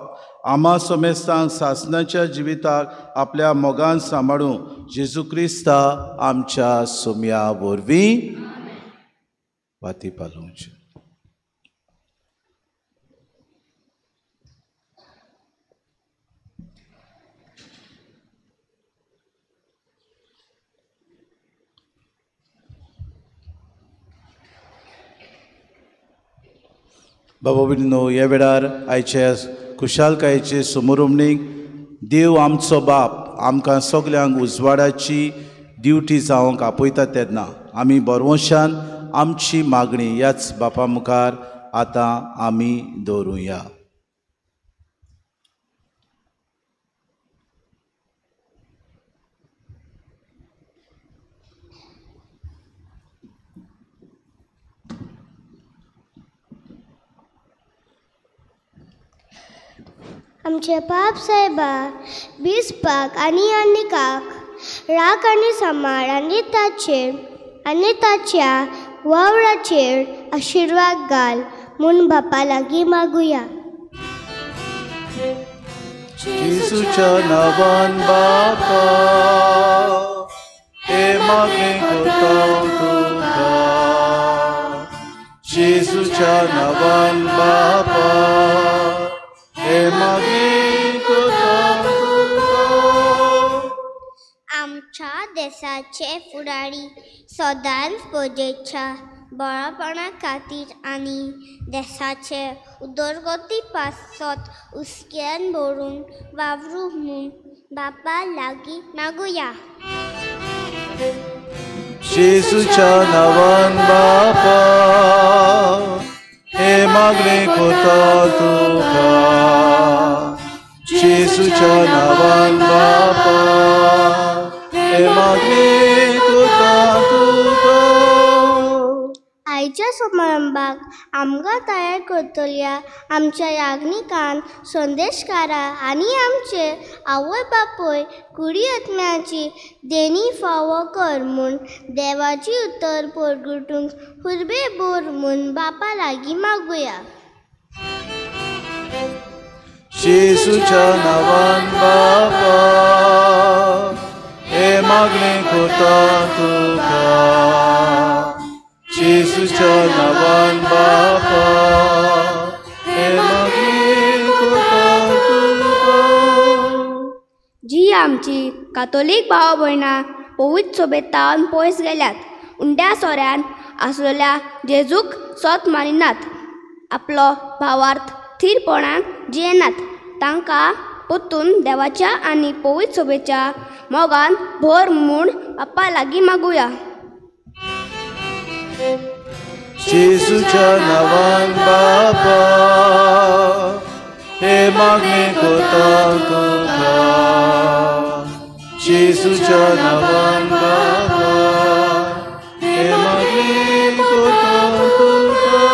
आमा समेस्तांक सासणाच्या जिविताक आपल्या मोगान सांबाळूं जेजू क्रिस्ता आमच्या सोम्या वरवीं वाती पालोवचें. बाबा भयणीनो, ह्या वेळार आयच्या खुशालकायेचे समारंभणीक देव आमचो बाप आमकां सगल्यांक उजवाडाची ड्युटी जावंक आपयता तेन्ना आमी बरवशान आमची मागणी ह्याच बापा मुखार आतां आमी दवरुया. आमचे बाप साहेबा बिस्पाक आनी आनिकाक राख आनी सांबाळ आनी ताच्या वावराचेर आशिर्वाद घाल म्हूण बापा लागीं मागुया. जेजूच्या नांवान बापा हे मागणी करता तुका. जेजूच्या नांवान बापा हे मागणी करता तुका. आमच्या देशाचे फुडारी सदांच प्रजेच्या बळापणा खातीर आनी देशाचे उदरगती पासत उस्क्यान भरून वावरू म्हूण बापा लागीं मागुया. जेजूच्या नांवान बापा हे मागणी करता तुका. जेजूच्या नांवान बापा हे मागणी करता तुका. आयच्या समारंभाक आमकां तयार करतल्या आमच्या याज्ञिकान संदेशकारा आनी आमचे आवय बापूय कुडी आत्म्याची देणी फावो कर म्हूण देवाची उतर परगटूंक हुर्बे बोर म्हूण बापा लागीं मागुया. जेजूच्या नांवान बापा हे मागणी करता तुका. जेजूच्या नांवान बापा हे मागणी करता तुका. जी आमची कातोलीक भाव भयणां पवित्र सोबेतान पयस गेल्यात, उंड्या सोऱ्यान आसलेल्या जेजूक सत मानिनात, आपलो भावार्थ थीरपणान जियेनात, तांकां पोतून देवाच्या आनी पवित्र सोबेच्या मोगान भर म्हूण बापा लागीं मागुया. जेजूच्या नांवान बापा हे मागणी करता तुका जेजूच्या नांवान बापा हे मागणी करता तुका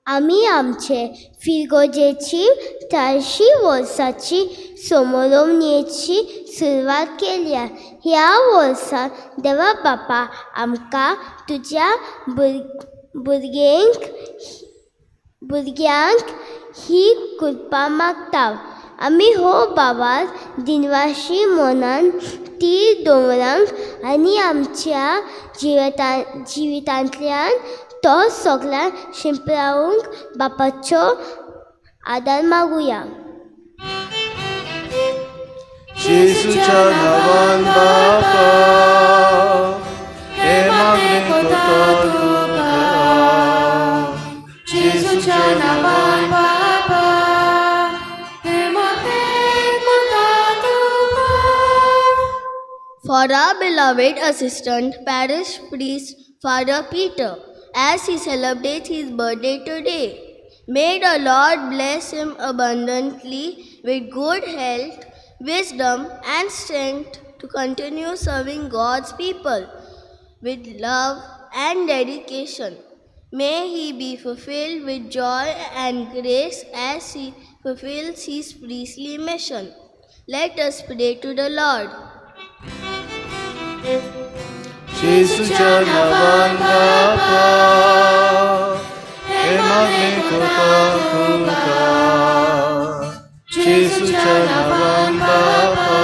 आमी आमचे फिरगोजेची 400 वर्सांची समोरवणेची सुरवात केल्या. ह्या वर्सां देवा बापा आमकां तुज्या भुरग्यांक ही कृपा मागता. आमी हो बाबार दिनवाशी मनान ती दवरांक आनी आमच्या जिवितांतल्यान तो सगळ्यांक शिंपरावंक बापाचो आदार मागुया. जेजूच्या नांवान बापा हे मागणी करता तुका जेजूच्या नांवान बापा हे मागणी करता तुका. For our beloved assistant, parish priest Father Peter, as he celebrates his birthday today, may the Lord bless him abundantly with good health, wisdom and strength to continue serving God's people with love and dedication. May he be fulfilled with joy and grace as he fulfills his priestly mission. Let us pray to the Lord. जेजूच्या नांवान बापा हे मागणी करता तुका जेजूच्या नांवान बापा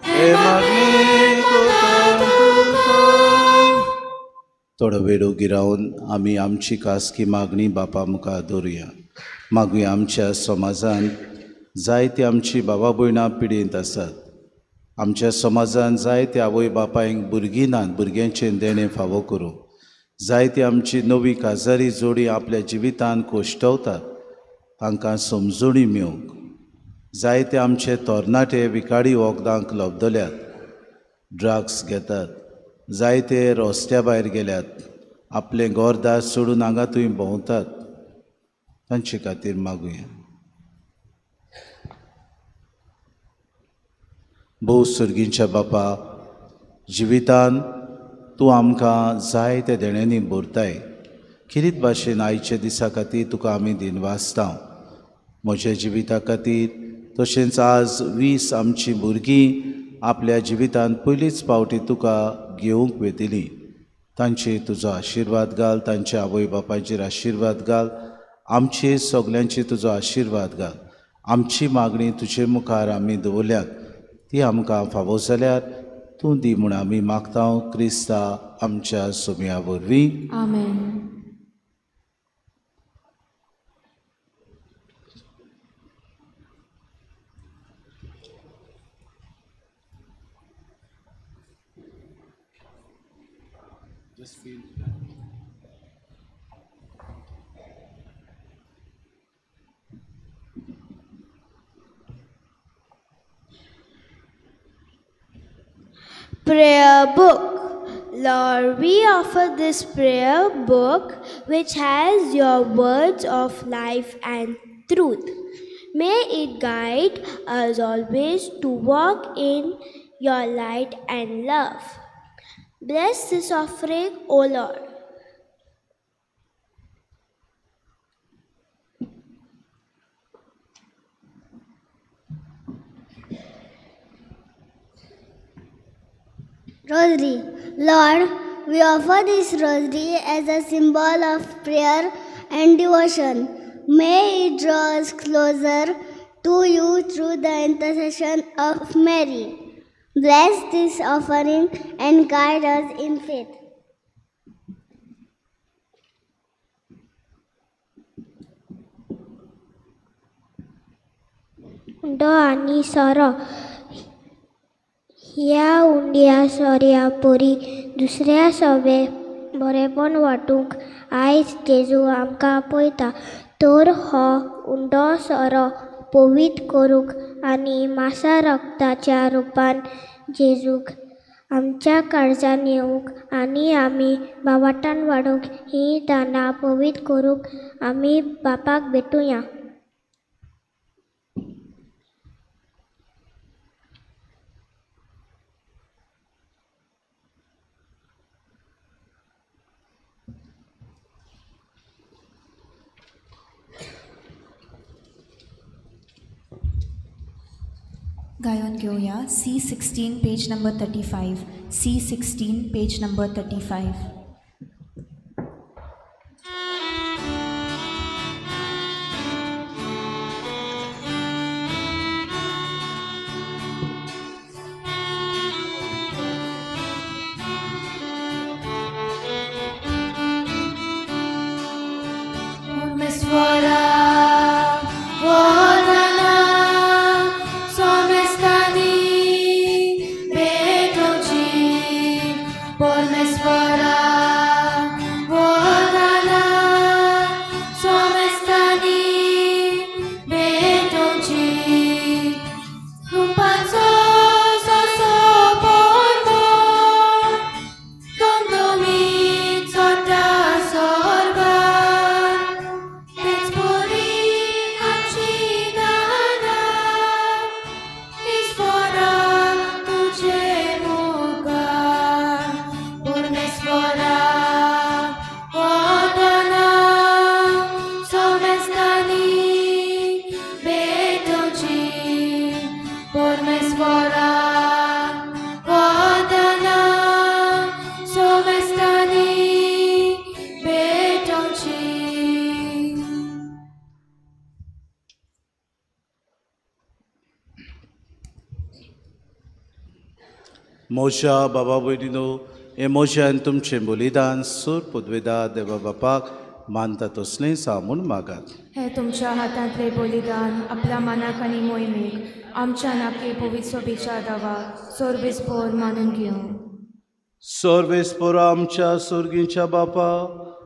हे मागणी करता तुका. थोडो वेळ उगी रावन आमी आमची खासगी मागणी बापा मुखार दवरुया. मागुया आमच्या समाजान जायती आमची बाबा भयणां पिडींत आसात. आमच्या समाजान जायते आवय बापायंक भुरगीं नात भुरग्यांचें देणें फावो करूं. जायती आमची नवी काजारी जोडी आपल्या जिवितांत कोश्टवतात तांकां समजुणी मेळोवंक. जायते आमचे तरणाटे विकाडी वखदांक लबदल्यात, ड्रग्स घेतात. जायते रस्त्या भायर गेल्यात, आपलें घरदार सोडून हांगा थंय भोंवतात. तांचे खातीर मागुया. भोव सुर्गींच्या बापा, जिवितान तूं आमकां जायत्या देण्यांनी भरताय. किरीत भाशेन आयच्या दिसा खातीर तुका आमी दिनवासता. म्हज्या जिविता खातीर तशेंच आज 20 आमची भुरगीं आपल्या जिवितांत पयलीच फावटी तुका घेवंक वेतिलीं. तांचेर तुजो आशिर्वाद घाल, तांच्या आवय बापायचेर आशिर्वाद घाल, आमचेर सगल्यांचेर तुजो आशिर्वाद घाल. आमची मागणी तुजे मुखार आमी दवरल्यात, ती आमकां फावो जाल्यार तूं दी म्हूण आमी मागता. क्रिस्ता आमच्या सोम्या वरवीं. आमेन. Prayer book. Lord, we offer this prayer book which has your words of life and truth. May it guide us always to walk in your light and love. Bless this offering, O Lord. Rosary. Lord, we offer this rosary as a symbol of prayer and devotion. May it draw us closer to you through the intercession of Mary. Bless this offering and guide us in faith. Undo आनी सोरो ह्या उंड्या सोऱ्या पोरी दुसऱ्या सोबे बरेपण वांटूंक आयज जेजू आमकां आपयता. तर हो उंडो सोरो पवित्र करूंक आनी मासा रक्ताच्या रुपान जेजूक आमच्या काळजान येवंक आनी आमी बावाटान वाडूंक ही दानां पवित्र करूंक आमी बापाक भेटुया. गायन घेऊया C16 page number 35. C16 page number 35. मोशा बाबा भयणीनो, हे मोशान तुमचें बलिदान सूर पदवेदा देवा बापाक मानता तसलें सामून मागात. हे तुमच्या हातांतले बलिदान आपल्या मनाक आनी मोहिमेक आमच्या नाके पवित्र सोबेच्या दावा सोर्बेस्पोर मानून घेवं. सोर्बेस्पोर आमच्या सुर्गीच्या बापा,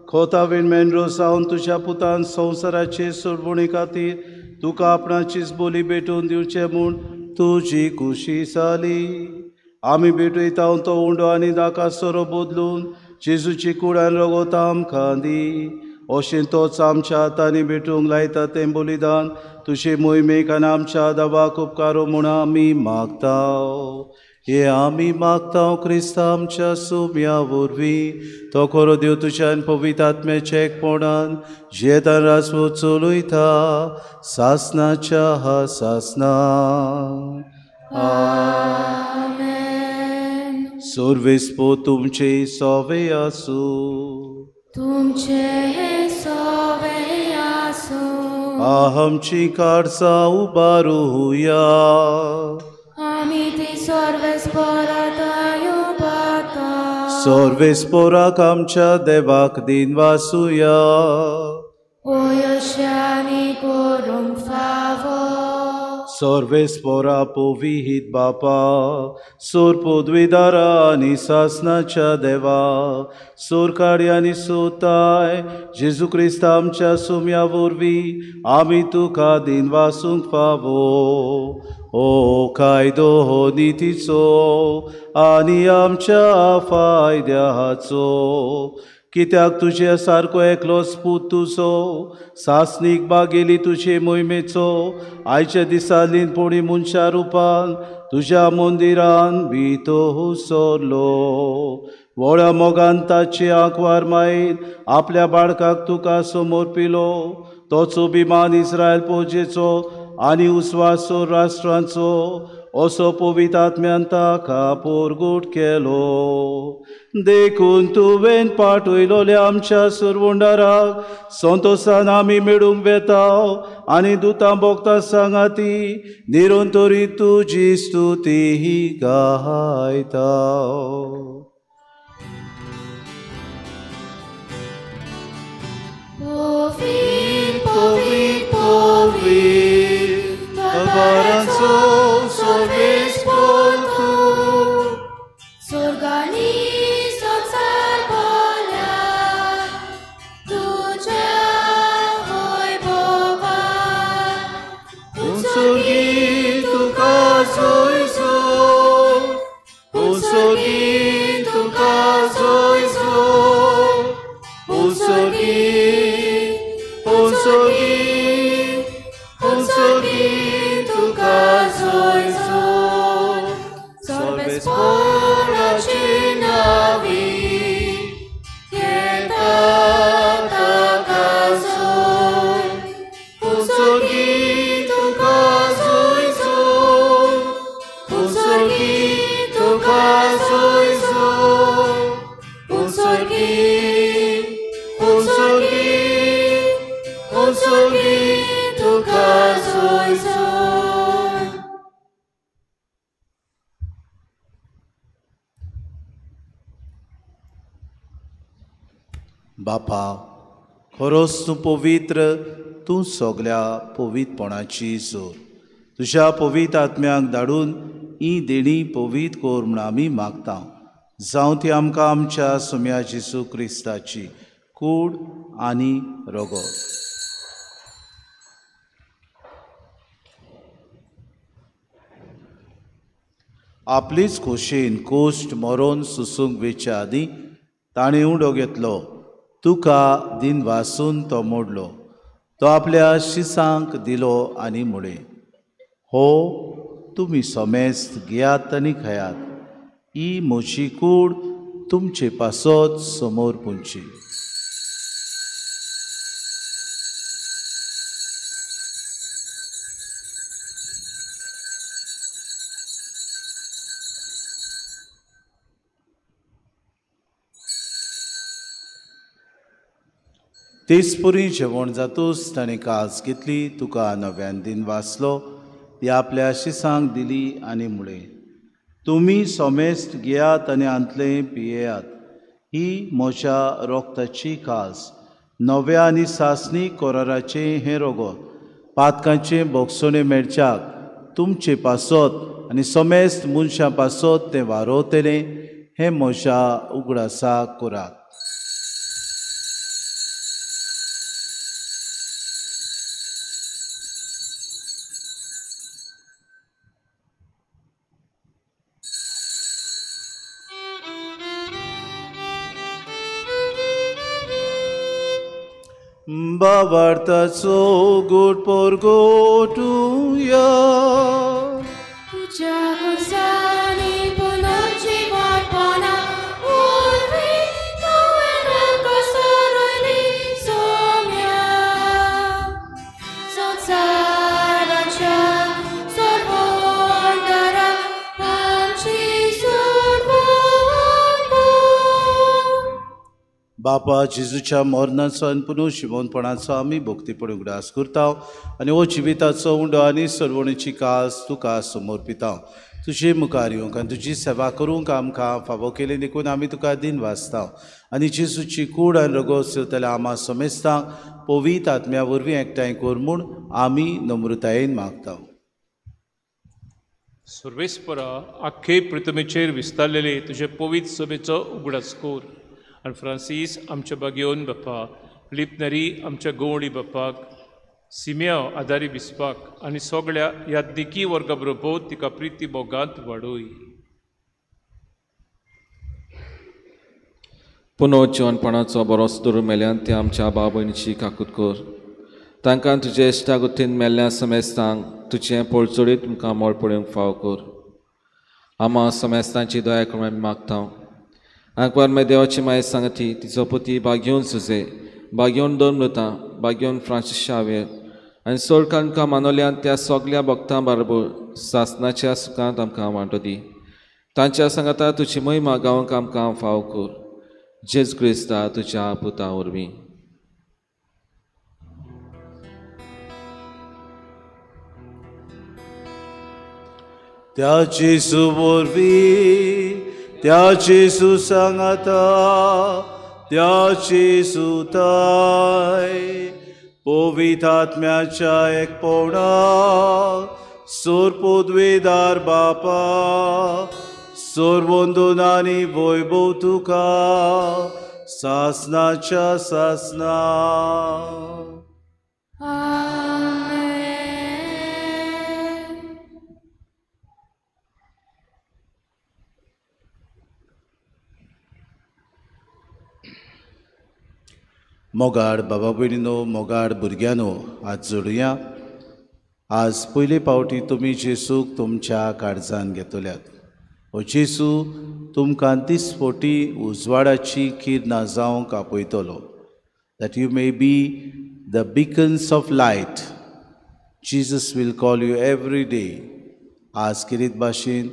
खोतावेन मेंड्रो सावन तुज्या पुतान संवसाराचे सोडवणे खातीर तुका आपणाचीच बोली भेटून दिवचे म्हूण तुजी खुशी जाली. आमी भेटयता तो उंडो आनी नाका सोरो बदलून जेजूची कुडान रगोता आमकां दी. अशें तोच आमच्या हातांनी भेटूंक लायता तें बलिदान तुजे मोहिमेक आनी आमच्या दाबाक उपकारो म्हूण आमी मागताव. हे आमी मागताव क्रिस्ता आमच्या सोम्या वरवीं. तो खरो देव तुज्यान पवित्र आत्म्याच्या एकपणान जेतान रासवो चलयता सासनाच्या हा सासना. सोर्वेस्पो तुमचे सोवे आसूं. तुमचे सोवे आसूं. आमची काडसां उबारुया. आमी ती सोर्वेस्पोराक येवपाता. सोर्वेस्पोराक आमच्या देवाक दिन वासुया. ओयशानी करूंक फावो. सोर्वेस्पोरा पोविहीत बापा, सोर पदवीदारा आनी सासनाच्या देवा, सोर काडी आनी सोताय जेजू क्रिस्त आमच्या सोम्या वरवीं आमी तुका दिन वासूंक फावो. ओ कायदो हो नितीचो आनी आमच्या फायद्याचो. कित्याक तुजे सारको एकलोच पूत तुजो सासनीक बागेली तुजे मोहिमेचो आयच्या दिसा लिनपोणी मनशा रुपान तुज्या मंदिरान भितो सरलो. व्हडा मोगान ताची आंकवार मायेन आपल्या बाळकाक तुका समोर पिलो. तोचो अभिमान इस्रायल पोजेचो आनी उस्वासो राष्ट्रांचो असो पवित्र आत्म्यान ताका पोरगूट केलो. देखून तुवें पाठयलोल्या आमच्या सुरवंडाराक संतोशान आमी मेळूंक वेताव आनी दुतां भोगता सांगाती निरंतरी तुजी स्तुती ही गायताव. Povit, povit, povit, Tavaranzo sorbespon tu, Sorgani socar polia, Tuja voi bova, Unsorgi tu casoiso, unsorgi बापा, खरोच तूं पवित्र, तूं सगल्या पवित्रपणाची जोर. तुज्या पवित्र आत्म्याक धाडून ही देणी पवित्र कोर म्हूण आमी मागता. जावं ती आमकां आमच्या सुम्या जेजू क्रिस्ताची कूड आनी रगत. आपलीच खोशेन कोश्ट मरोन सुसूंक वेच्या आदीं ताणें उडो घेतलो. तुका दिन वासून तो मोडलो. तो आपल्या शिसांक दिलो आनी म्हळें, हो तुमी सोमेस्त घेयात आनी खायात. ही म्हजी कूड तुमचे पासत समोर पुंची. तेचपुरी जेवण जातूच ताणें कास घेतली, तुका नव्यान दिन वाचलो, ती आपल्या शिसांक दिली आनी म्हळें, तुमी सोमेस्त घेयात आनी आंतलें पियेयात. ही म्हज्या रोगताची कास, नव्या आनी सासणी कोराराचें हें रगत, पातकांचें बोगसोणें मेळच्याक तुमचे पासत आनी सोमेस्त मनशां पासत तें वारोवतलें. हें म्हज्या उगडासाक करात. बाबार्थाचो गोड पोरगोटुया. तुझ्या खुशाली पुनर्जीवनपणा उर्वी तुवें रगसरली सोम्या. संसाराच्या सर्वोंडरा आमची सर्वोंड. बापा जेजूच्या मरणाचो आनी पुनर्जीवनपणाचो आमी भक्तीपण उगडास करता आनी हो जिविताचो उंडो आनी सर्वणीची कास तुका समर्पिता. तुजे मुखार येवंक आनी तुजी सेवा करूंक आमकां फावो केले देखून आमी तुका दिन वाचता आनी जेजूची कूड आनी रगत सेवतल्या आमा समेस्तांक पवित्र आत्म्या वरवीं एकठांय कर म्हूण आमी नम्रतायेन मागता. सर्वेस्परा आख्खे पृथ्वीचेर विस्तारलेले तुजे पवित्र सभेचो उगडास कर. आनी फ्रांसीस आमच्या बागेवन बापा, लिपनरी आमच्या गवळी बापाक, सिम्याव आदारी बिस्पाक आनी सगळ्या याज्ञिकी वर्गा बरोबर तिका प्रिती मोगांत वाडोय. पुनर्जीवनपणाचो बरोच दर मेल्यान ते आमच्या भाव भयणीची काकूट कर. तांकां तुजे इश्टागुतीन मेल्ल्या समेस्तांक तुजें पळचोडीत तुमकां मोळ पळोवंक फाव कर. आमा समेस्तांची दया करून आमी मागता. आंकवार मे देवाची माय सांगती तिचो पती बागेवन सुजे, बागेवन दोन मृतां, बागेवन फ्रांसीस शावेर आनी चड आमकां मानवल्यान त्या सगल्या भक्तां बरोबर सासणाच्या सुखांत आमकां वांटो दी. तांच्या सांगाता तुजी महिमा गावंक आमकां फाव कर. जेजू क्रिस्ता तुज्या पुता वरवीं. त्या जेजू वरवीं, त्या जेजू सांगाता, त्या जेजू ताय पवित्र आत्म्याच्या एकपणाक सोरपोद्वेदार बापा, सोरवंदन आनी वैभव तुका सासनाच्या सासना. मोगाड बाबा भयणीनो, मोगाड भुरग्यांनो, आज जोडुया. आज पयले पावटी तुमी जेजूक तुमच्या काळजान घेतल्यात. हो जेजू तुमकां दिसपोटी उजवाडाची किरणां जावंक आपयतलो. That you may be the beacons of light. Jesus will call you every day. आज किरीत भाशेन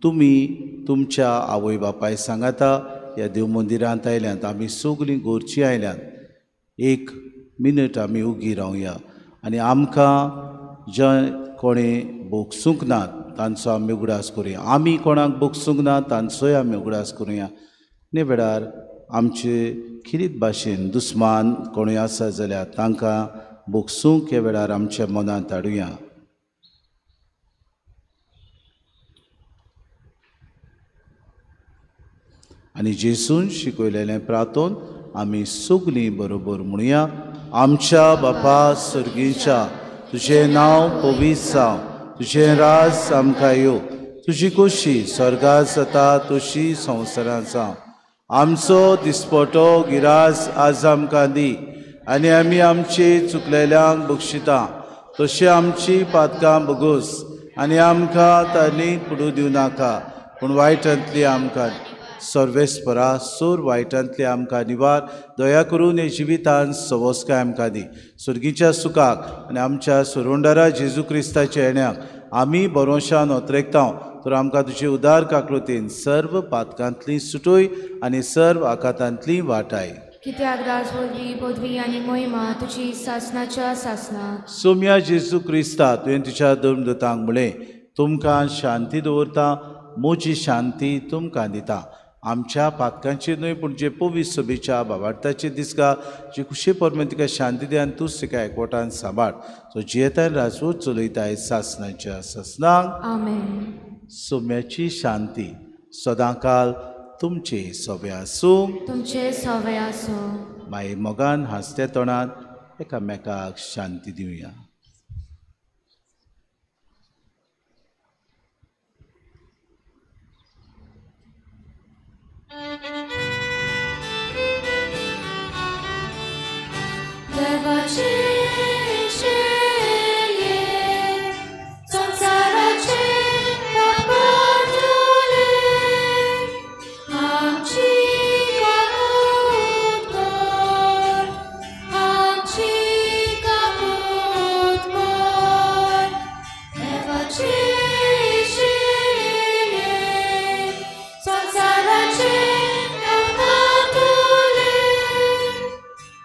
तुमी तुमच्या आवय बापाय सांगाता ह्या देव मंदिरांत आयल्यांत. आमी सगलीं घरचीं आयल्यांत. एक मिनट आमी उगी रावया आनी आमकां जे कोणें भोगसूंक नात तांचो आमी उगडास करुया. आमी कोणाक भोगसूंक ना तांचोय आमी उगडास करुया. ने वेळार आमचे खिरीत भाशेन दुस्मान कोणूय आसा जाल्यार तांकां बोगसूंक ह्या वेळार आमच्या मनांत हाडुया. आनी जेसून शिकयलेलें प्रार्थोन आमी सगळीं बरोबर म्हणुया. आमच्या बापा सर्गीच्या, तुजें नांव पवित्र जावं, तुजें राज आमकां येवं, तुजी खोशी स्वर्गांत जाता तशी संवसारांत जावं. आमचो दिसपटो गिरास आज आमकां दी, आनी आमी आमचे चुकलेल्यांक बक्षिता तशें आमची पातकां बगूस, आनी आमकां तारणींत पडूं दिवं नाका, पूण वायटांतली आमकां सर्वेस्परा सोर वायटांतली आमकां निवार. दया करून हे जिवितांत सवस्काय आमकां दी. सुर्गीच्या सुखाक आनी आमच्या सुरोंडारा जेजू क्रिस्ताच्या येण्याक आमी बरोवशान ओतरेकतांव, तर आमकां तुजे उदार काकळुतीन सर्व पातकांतली सुटोय आनी सर्व आकातांतली वाटाय. कित्याक राज पदवी आनी मोहिमा तुजी सासनाच्या सासनाक. सोम्या जेजू क्रिस्ता, तुवें तुज्या धर्मदूतांक म्हळें, तुमकां शांती दवरता, म्हजी शांती तुमकां दिता. आमच्या पातकांचेर न्हय, पूण जे पवित्र सभेच्या भावार्थाचेर दिसता जी खुशी परमेन तिका शांती दी आनी तूंच तिका एकवटान सांबाळ. सो जियेताय राजवट चलयताय सासनाच्या सासनाक. आमेन. सोम्याची शांती सदांकाल तुमचे सोबे आसूं. तुमचे सोबे आसूं. माये मोगान हांसते तोंडान एकामेकाक शांती दिवया. देवाचे शेये संसाराचे पापाटले, आमची काकूट कर, आमची काकूट कर. देवाचे शेये संसाराचे पापाटले,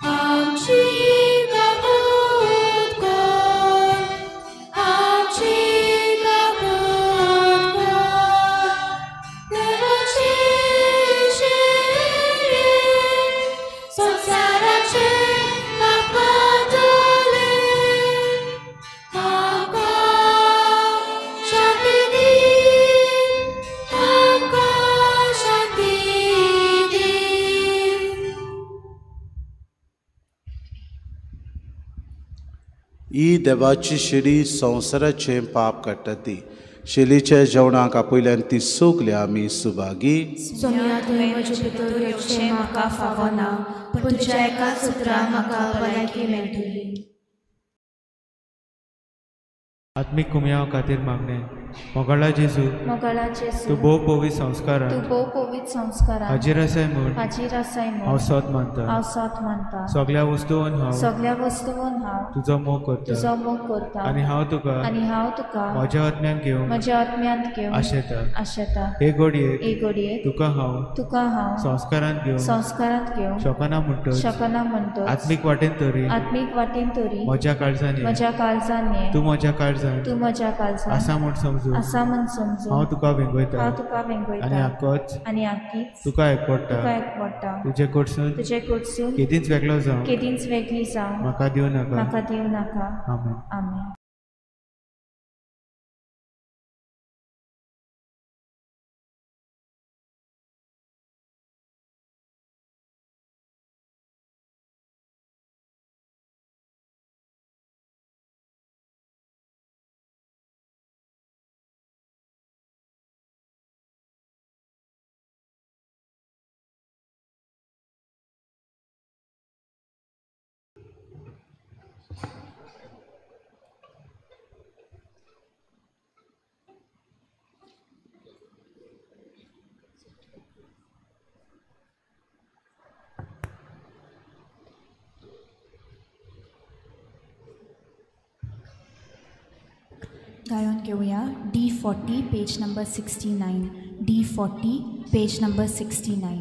आमची ही देवाची शिडी संवसाराचे पाप काडटा ती. शिलीच्या जेवणाक आपयल्यान ती सोगल्या आमी सुभागी. सोम्या तुवें म्हजे भितर येवचें म्हाका फावो ना, पूण तुज्या एका सुत्रान म्हाका भलायकी मेळटली. आत्मीक कुमयाव खातीर मागणें. मोगाळा जेजू, तूं भोव पवित्र संस्कारान हाजीर आसाय म्हूण हांव सत मानता. सगळ्या वस्तूंवन हांव तुजो मोग करता, आनी हांव तुका म्हज्या आत्म्यांत घेवन आशेता. हे घडयेक तुका हांव संस्कारांत घेवन शकना म्हणटच आत्मीक वाटेन तरी म्हज्या काळजांनी तूं म्हज्या काळजांत आसा म्हूण समजून हांव तुका वेंगयता आनी आख्खीच तुका एकवडटा. तुजे कडसून केदींच वेगळी जावं म्हाका दिवं नाका. आमेन. गायन घेऊया D40 page number 69. D40 page number 69.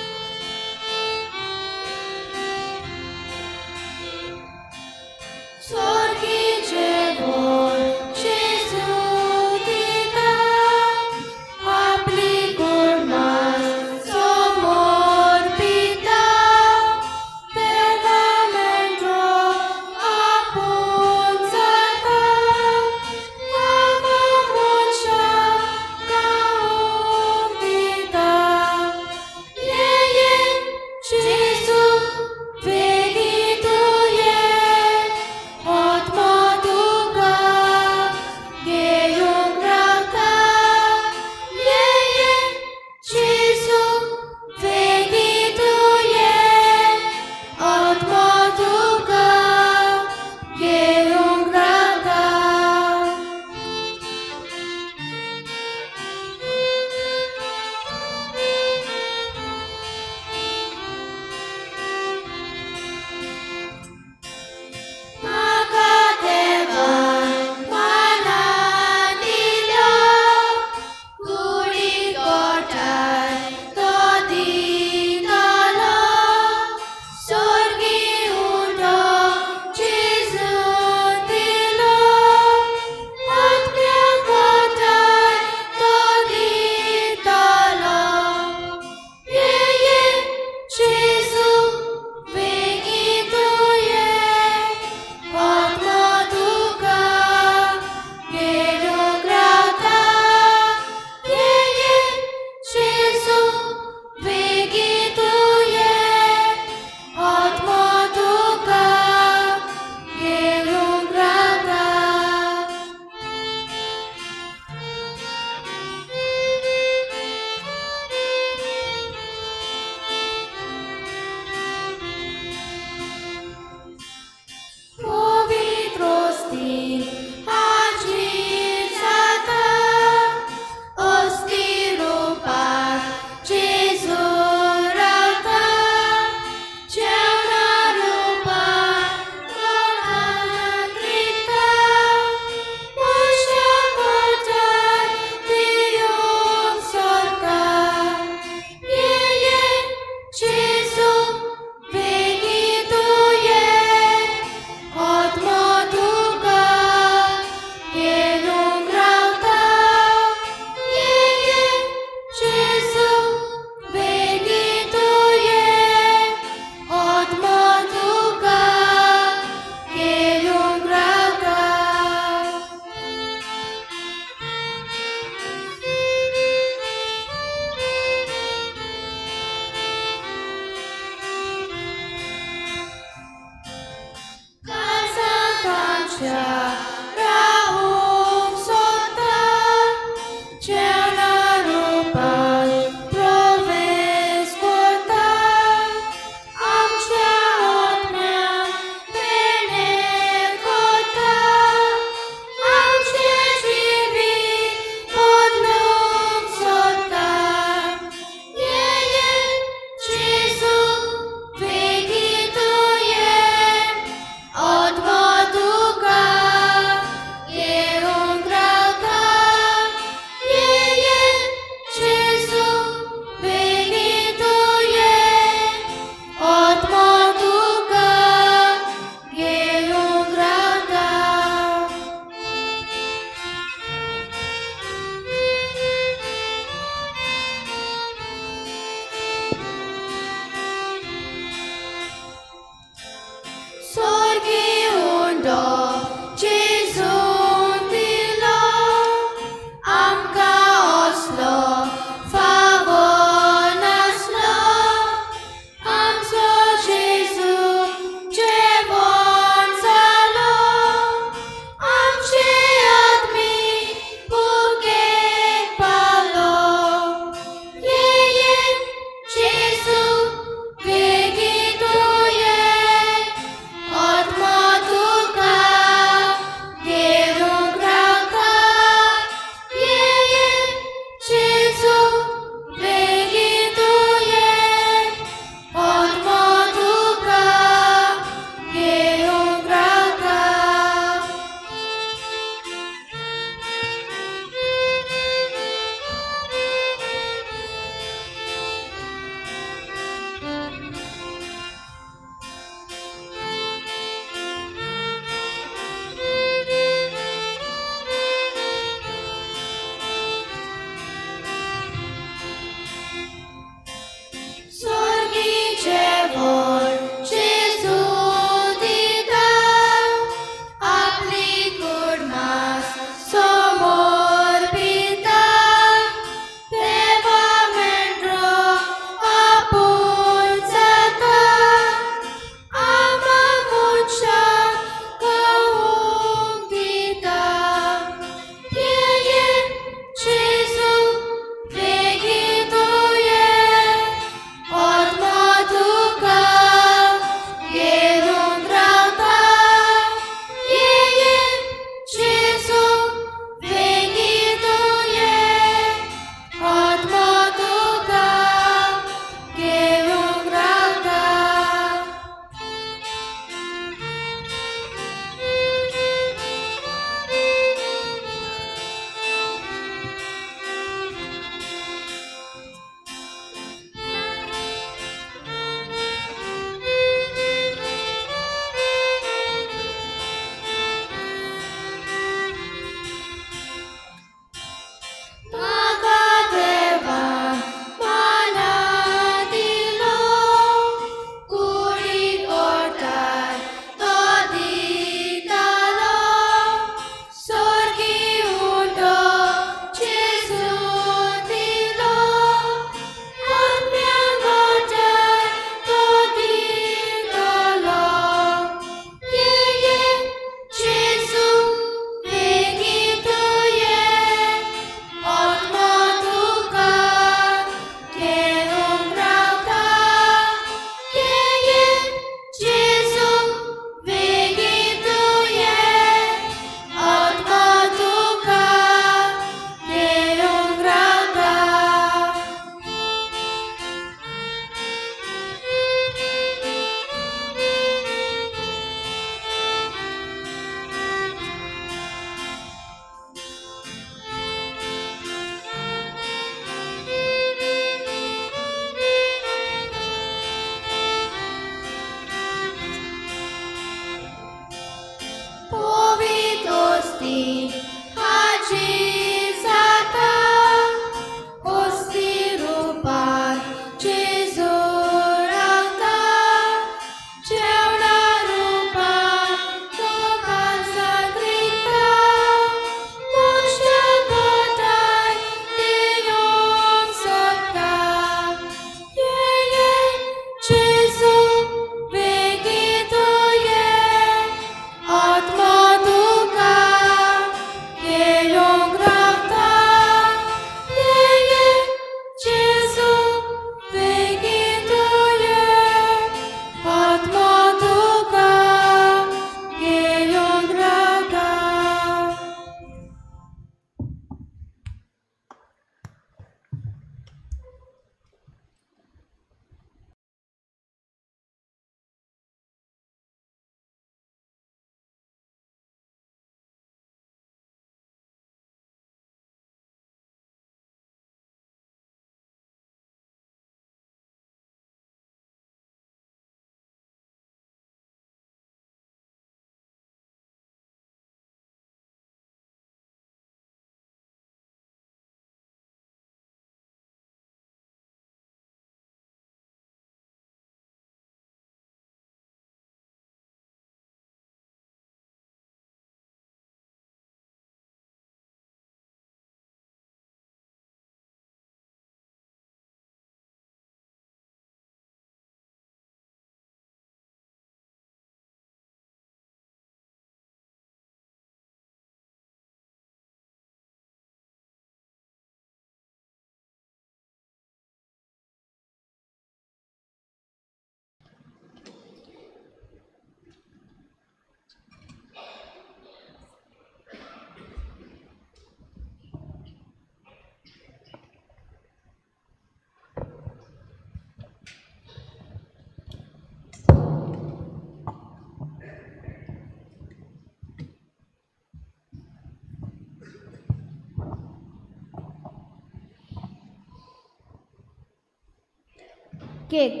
केक.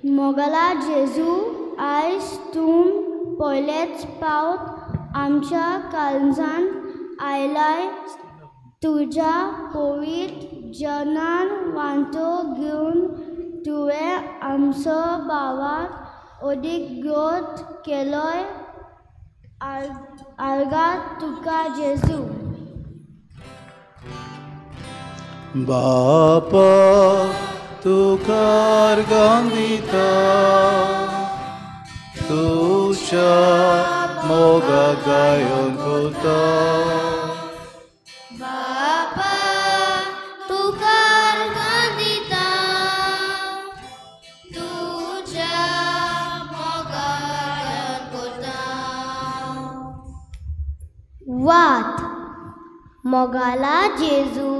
मोगला जेजू, आयज तूं पयलेच पावत आमच्या काळजान आयलाय. तुज्या पवित्र जनान वांटो घेवन तुवें आमचो भावाक अदीक गोड केलोय. आर्गात तुका जेजू. बापा तुका अर्गां दिता, तुज्या मोगाक गायन करता. बापा तुका अर्गां दिता, तुज्या मोगाक गायन करता. वात. मोगाला जेजू,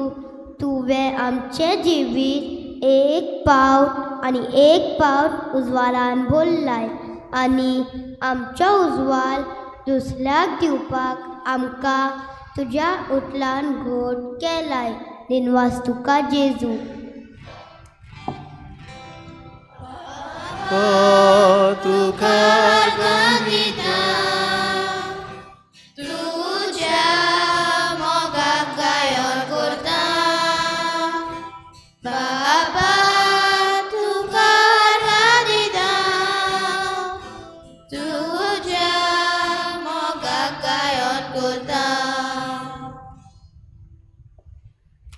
तुवें आमचें जिवीत एक पावट आनी एक पावट उजवालान भरलाय आनी आमचो उजवाल दुसऱ्याक दिवपाक आमकां तुज्या उतलान घोट केलाय. दिनवास तुका जेजू. तुका अर्गां दिता, तुज्या मोगाक गायन करता. बापा तुका अर्गां दिता, तुज्या मोगाक गायन करता.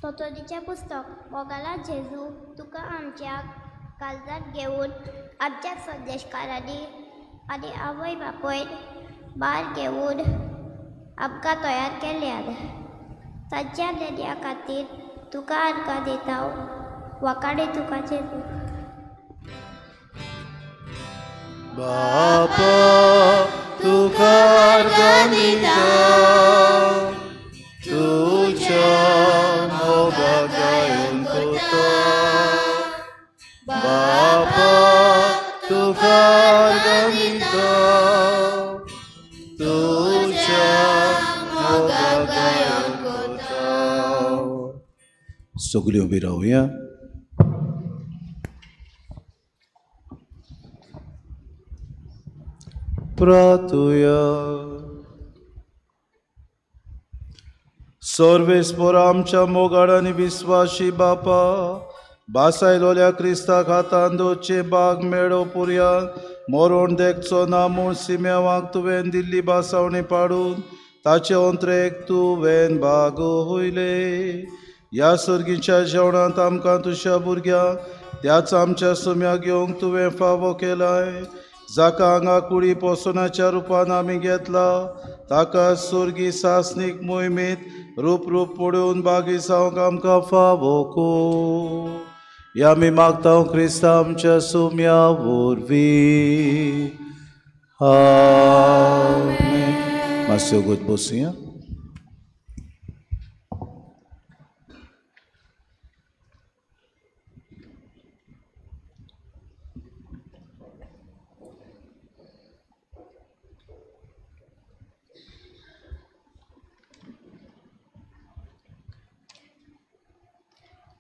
तोतोडीचें पुस्तक. मोगाला जेजू, तुका आमच्या काळजात घेवन आमच्या संदेशकारांनी आनी आवय बापय बार घेवन आमकां तयार केल्यात. तांच्या देण्या खातीर तुका अर्गां दिता. वाकाडे तुका जेजू. बापा तुका अर्गां दिता, तुज्या मोगाक गायन करता. बापा तुका अर्गां दिता, तुज्या मोगाक गायन करता. सगळीं उबी रावया. प्रार्थुया. सर्वेस्पर आमच्या मोगाड आनी विस्वाशी बापा, बासायलोल्या क्रिस्ताक हातान दोचे बाग मेळो पुर्यान मोरोण देखचो ना म्हूण सिमेवाक तुवें दिल्ली बासावणी पाडून ताचे अंतरेक तुवें बाग होयले. ह्या सर्गीच्या जेवणांत आमकां तुज्या भुरग्यांक त्याच आमच्या सुम्याक घेवंक तुवें फावो केलाय. जाका हांगा कुडी पोसोनाच्या रुपान आमी घेतला, ताका सुर्गी सासनीक मोहिमेंत रूप पडून बागी जावंक आमकां फावो कर. हे आमी मागता क्रिस्ता आमच्या सुम्या वरवीं. आमेन. मातसो गोद बसुया.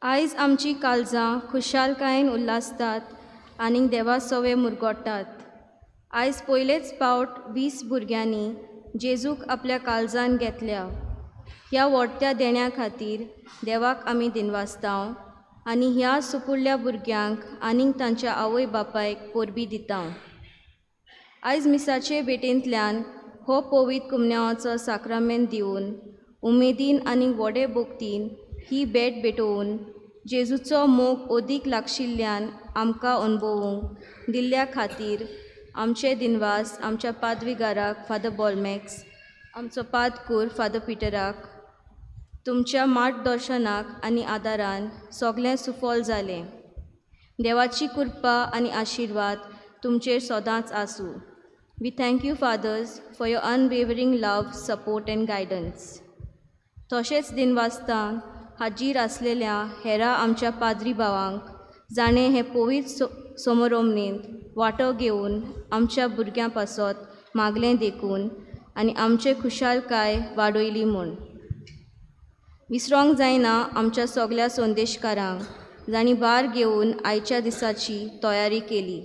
आयज आमची काळजां खुशालकायेन उल्हासतात आनी देवा सवे मुरगोडटात. आयज पयलेच पावट 20 भुरग्यांनी जेजूक आपल्या काळजान घेतल्या. ह्या व्हडट्या देण्या खातीर देवाक आमी दिनवासतांव आनी ह्या सुपुल्ल्या भुरग्यांक आनीक तांच्या आवय बापायक पोरबी दितां. आयज मिसाचे भेटेंतल्यान हो पवित्र कुमन्यावाचो साक्रामेंत दिवन उमेदीन आनी व्हडे भोगतीन ही भेट भेटोवन जेजूचो मोग ओदीक लागशिल्ल्यान आमकां अनुभवूंक दिल्ल्या खातीर आमचे दिनवास आमच्या पाद्विगाराक फादर बॉलमॅक्स, आमचो पादकूर फादर पिटराक तुमच्या मार्गदर्शनाक आनी आदारान सगळें सुफल जालें. देवाची कृपा आनी आशिर्वाद तुमचेर सदांच आसूं. We thank you fathers for your unwavering love, support and guidance. तशेंच दिनवासतां हाजीर आसलेल्या हेरा आमच्या पाद्री भावांक जाणें हे पवित्र समोरोमणींत वांटो घेवन आमच्या भुरग्यां पासत मागलें देखून आनी आमचे खुशालकाय वाडयली म्हूण. विसरोंक जायना आमच्या सगल्या संदेशकारांक जाणी बार घेवन आयच्या दिसाची तयारी केली.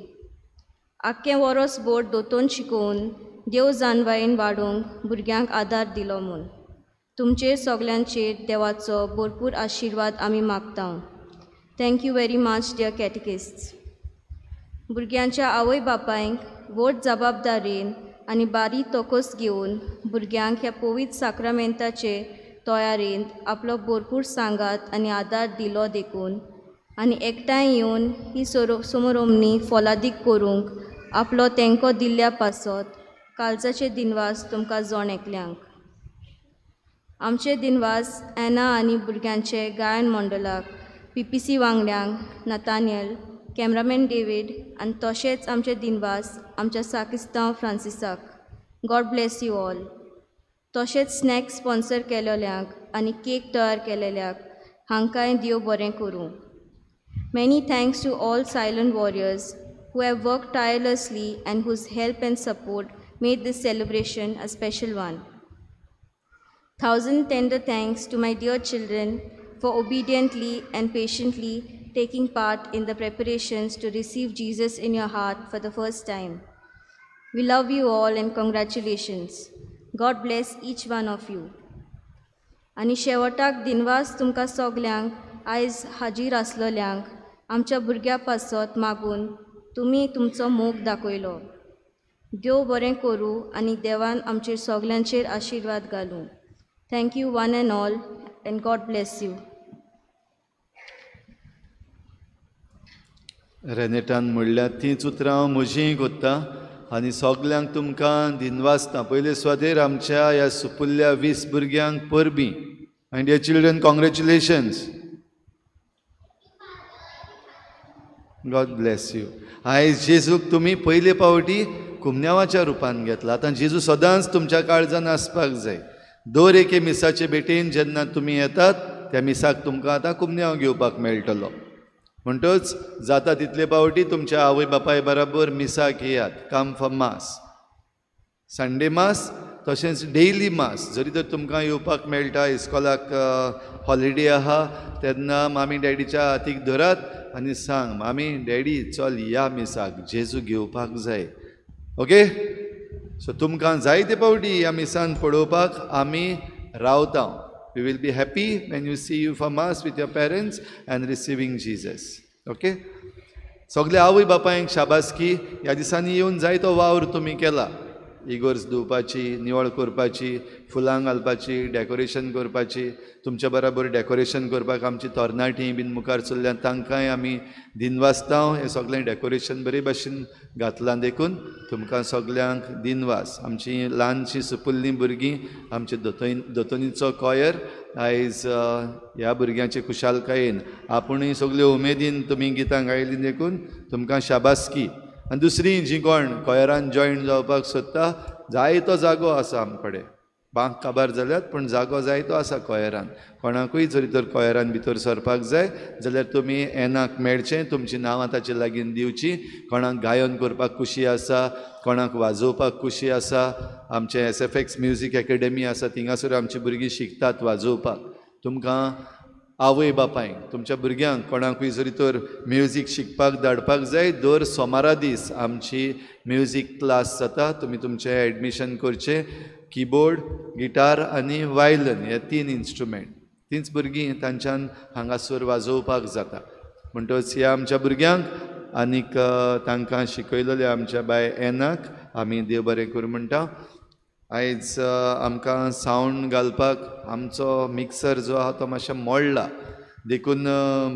आख्खें वरोस बोट दोतोन शिकोवन देव जानवायेन वाडोवंक भुरग्यांक आदार दिलो म्हूण. तुमचेर सगल्यांचेर देवाचो भरपूर आशिर्वाद आमी मागता. Thank you very much dear catechists. भुरग्यांच्या आवय बापायंक व्हड जबाबदारेन आनी बारी तोकस घेवन भुरग्यांक ह्या पवित्र साक्रामेंताचे तयारेंत आपलो भरपूर सांगात आनी आदार दिलो देखून आनी एकठांय येवन ही समारंभणी फलादीक करूंक आपलो तेंको दिल्ल्या पासत कालचाचे दिनवास तुमकां जोण एकल्यांक. आमचे दिनवास एना आनी भुरग्यांचे गायन मंडळाक, PPC वांगड्यांक, नतानियल, कॅमेरामॅन डेवीड आनी तशेंच आमचे दिनवास आमच्या साकिस्तांव फ्रांसिसाक. God bless you all. तशेंच स्नॅक स्पॉन्सर केलेल्यांक आनी केक तयार केलेल्यांक हांकांय देव बरें करूं. Many thanks to all silent warriors who have worked tirelessly and whose help and support made this celebration a special one. Thousand tender thanks to my dear children for obediently and patiently taking part in the preparations to receive Jesus in your heart for the first time. We love you all and congratulations. God bless each one of you. आनी शेवटाक दिनवास तुमकां सगल्यांक आयज हाजीर आसलेल्यांक आमच्या भुरग्यां पासत मागून तुमी तुमचो मोग दाखयलो. देव बरें करूं आनी देवान आमचेर सगल्यांचेर आशिर्वाद घालूं. Thank you one end all and God bless you. रेनेटान म्हणल्यार तींच उतरां हांव म्हजीं कोत्ता आनी सगल्यांक तुमकां दिनवासता. पयले सुवातेर आमच्या ह्या सुपुल्ल्या 20 भुरग्यांक परबीं. And dear children, congratulations. God bless you. आयज जेजूक तुमी पयले पावटी कुमन्यावाच्या रुपान घेतला. आतां जेजू सदांच तुमच्या काळजान आसपाक जाय. दर एके मिसाचे भेटेन जेन्ना तुमी येतात त्या मिसाक तुमकां आतां कुमन्याव घेवपाक मेळटलो. म्हणटच जाता तितले पावटी तुमच्या आवय बापाय बराबर मिसाक येयात. कम फॉर मास, संडे मास, तशेंच डेयली मास. जरी तर तुमकां येवपाक मेळटा, इस्कॉलाक हॉलिडे आहा तेन्ना मामी डॅडीच्या हातीक धरात आनी सांग, मामी डॅडी चल या मिसाक, जेजू घेवपाक जाय. ओके. सो तुमकां जायते पावटी ह्या मिसान पळोवपाक आमी रावता. We will be happy when you see you for mass with your parents and receiving Jesus. Okay. सगल्या आवय बापायंक शाबासकी. ह्या दिसांनी येवन जायतो वावर तुमी केला. इगोर्स धुवपाची, निवळ करपाची, फुलां घालपाची, डेकोरेशन करपाची. तुमच्या बराबर डेकोरेशन करपाक आमची तरणाटीं बीन मुखार चल्ल्यात, तांकांय आमी दिनवासतांव. हें सगळें डेकोरेशन बरे भाशेन घातलां देखून तुमकां सगल्यांक दिनवास. आमची ल्हानशीं सुपुल्लीं भुरगीं, आमचे दोतोनीचो कॉयर आयज ह्या भुरग्यांचे खुशालकायेन आपुणूय सगल्यो उमेदीन तुमी गितां गायलीं देखून तुमकां शाबासकी. आनी दुसरी जीं कोण कॉयरान जॉयन जावपाक सोदता, जायतो जागो आसा आमचे कडेन. बांक काबार जाल्यात पूण जागो जायतो आसा कॉयरान. कोणाकूय जरी तर कॉयरान भितर सरपाक जाय जाल्यार तुमी एनाक मेळचें, तुमचीं नांवां ताचे लागीं दिवचीं. कोणाक गायन करपाक खुशी आसा, कोणाक वाजोवपाक खुशी आसा, आमचें SFX म्युजीक अकॅडमी आसा, थिंगासर आमचीं भुरगीं शिकतात वाजोवपाक. तुमकां आवय बापायंक, तुमच्या भुरग्यांक कोणाकूय जरी तर म्युजीक शिकपाक धाडपाक जाय, दर सोमारा दीस आमची म्युजीक क्लास जाता. तुमी तुमचें एडमिशन करचें. कीबोर्ड, गिटार आनी वायलन हे 3 इंस्ट्रुमेंट. तींच भुरगीं तांच्यान हांगासर वाजोवपाक जाता. म्हणटच ह्या आमच्या भुरग्यांक आनीक तांकां शिकयलेल्या आमच्या बाय एनाक आमी देव बरें करूं म्हणटा. आयज आमकां सावंड घालपाक आमचो मिक्सर जो आहा तो मातशें मोडला देखून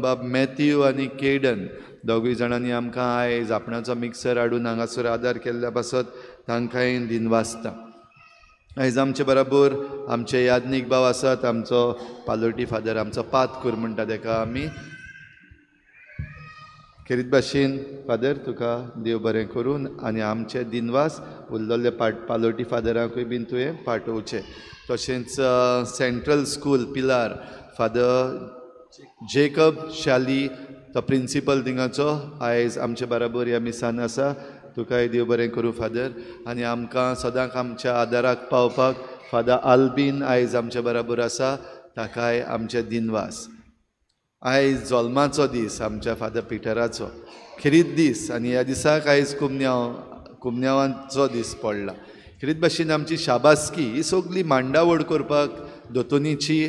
बाब मॅथ्यू आनी केडन दोगूय जाणांनी आमकां आयज आपणाचो मिक्सर हाडून हांगासर आदार केल्ल्या पासत तांकांय दिनवासता. आयज आमचे बराबर आमचे याज्ञीक भाव आसात, आमचो पालोटी फादर, आमचो पातकूर म्हणटा ताका आमी. खेरीत भाशेन फादर तुका देव बरें करून आनी आमचे दिनवास उरलेले पालोटी फादराकूय बीन तुवें पाठोवचें. तशेंच सेंट्रल स्कूल पिलार फादर जेकब शाली तो प्रिंसिपल थिंगाचो आयज आमचे बराबर ह्या मिसान आसा. तुकाय देव बरें करूं फादर. आनी आमकां सदांच आमच्या आदाराक पावपाक फादर आल्बीन आयज आमचे बराबर आसा, ताकाय आमचे दिनवास. आयज जल्माचो दीस आमच्या फादर पिटराचो खरीत दीस आनी ह्या दिसाक आयज कुमन्यावांचो दीस पडला. खरीत भाशेन आमची शाबासकी ही सगळी मांडावळ करपाक दोतोनीची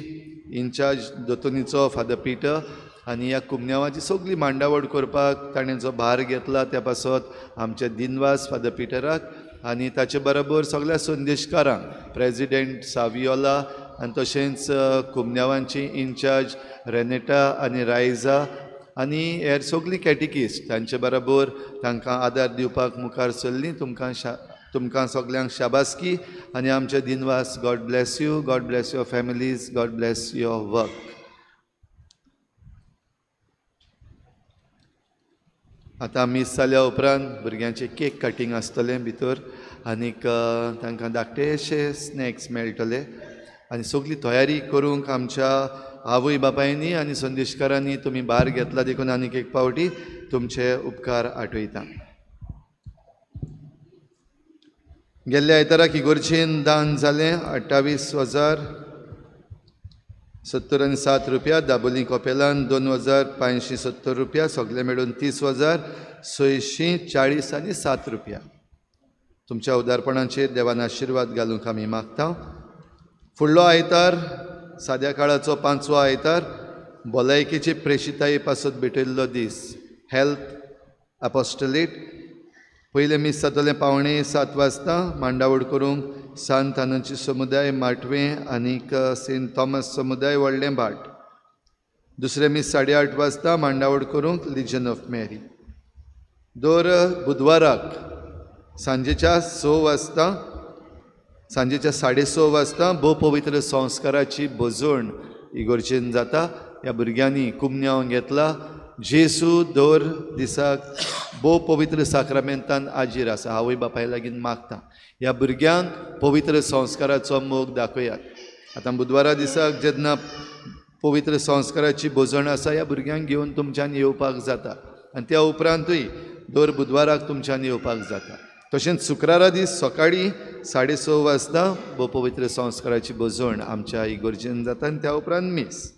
इन्चार्ज दोतोनीचो फादर पिटर आनी ह्या कुमन्यावांची सगळी मांडावळ करपाक ताणें जो भार घेतला त्या पासत आमच्या दिनवास फादर पिटराक आनी ताचे बरोबर सगळ्या संदेशकारांक प्रेजिडेंट सावियोला आनी तशेंच कुमन्यावांची इन्चार्ज रेनेटा आनी रायझा आनी हेर सगळीं कॅटिकिस्ट तांचे बरोबर तांकां आदार दिवपाक मुखार सरलीं. तुमकां सगळ्यांक शाबासकी आनी आमचे दिनवास. God bless your families, God bless your work. आतां मीस जाल्या उपरांत भुरग्यांचें केक कटींग आसतलें भितर आनीक तांकां धाकटेशे स्नॅक्स मेळटले आनी सगळी तयारी करूंक आमच्या आवय बापायनी आनी संदेशकारांनी तुमी भार घेतला देखून आनीक एक पावटी तुमचे उपकार आठयता. गेल्ल्या आयताराक इगोर्जेन दान जालें 28,070 रुपया. दाबोलीं कॉपेलान 2,570 रुपया. सगळे मेळून 30,640 रुपया. तुमच्या उदारपणाचेर देवान आशिर्वाद घालूंक आमी मागता. फुडलो आयतार साद्या काळाचो 5वो आयतार भलायकेचे प्रेशिताये पासत भेटयल्लो दीस. हेल्थ अपोस्टलेट. पयलें मीस जातलें 6:45 वाजता. मांडावळ करूंक सांत आनंदची समुदाय माटवें आनीक सेंट थॉमस समुदाय व्हडलें भाट. दुसरें मीस 8:30 वाजता. मांडावळ करूंक लिजन ऑफ मेरी. दर बुधवाराक सांजेच्या 6 वाजता सांजेच्या 6:30 वाजता भोव पवित्र संस्काराची भोजवण इगोर्जेन जाता. ह्या भुरग्यांनी कुमन्याव घेतला. जेसू दर दिसाक भोव पवित्र साक्रामेंतान हाजीर आसा. आवय बापाय लागीं मागता ह्या भुरग्यांक पवित्र संस्काराचो मोग दाखयात. आतां बुधवारा दिसाक जेन्ना पवित्र संस्काराची भोजवण आसा ह्या भुरग्यांक घेवन तुमच्यान येवपाक जाता आनी त्या उपरांतूय दर बुधवाराक तुमच्यान येवपाक जाता. तशेंच शुक्रारा दीस सकाळीं 6:30 वाजता भोव पवित्र संस्काराची भोजवण आमच्या इगोर्जेन जाता आनी त्या उपरांत मीस.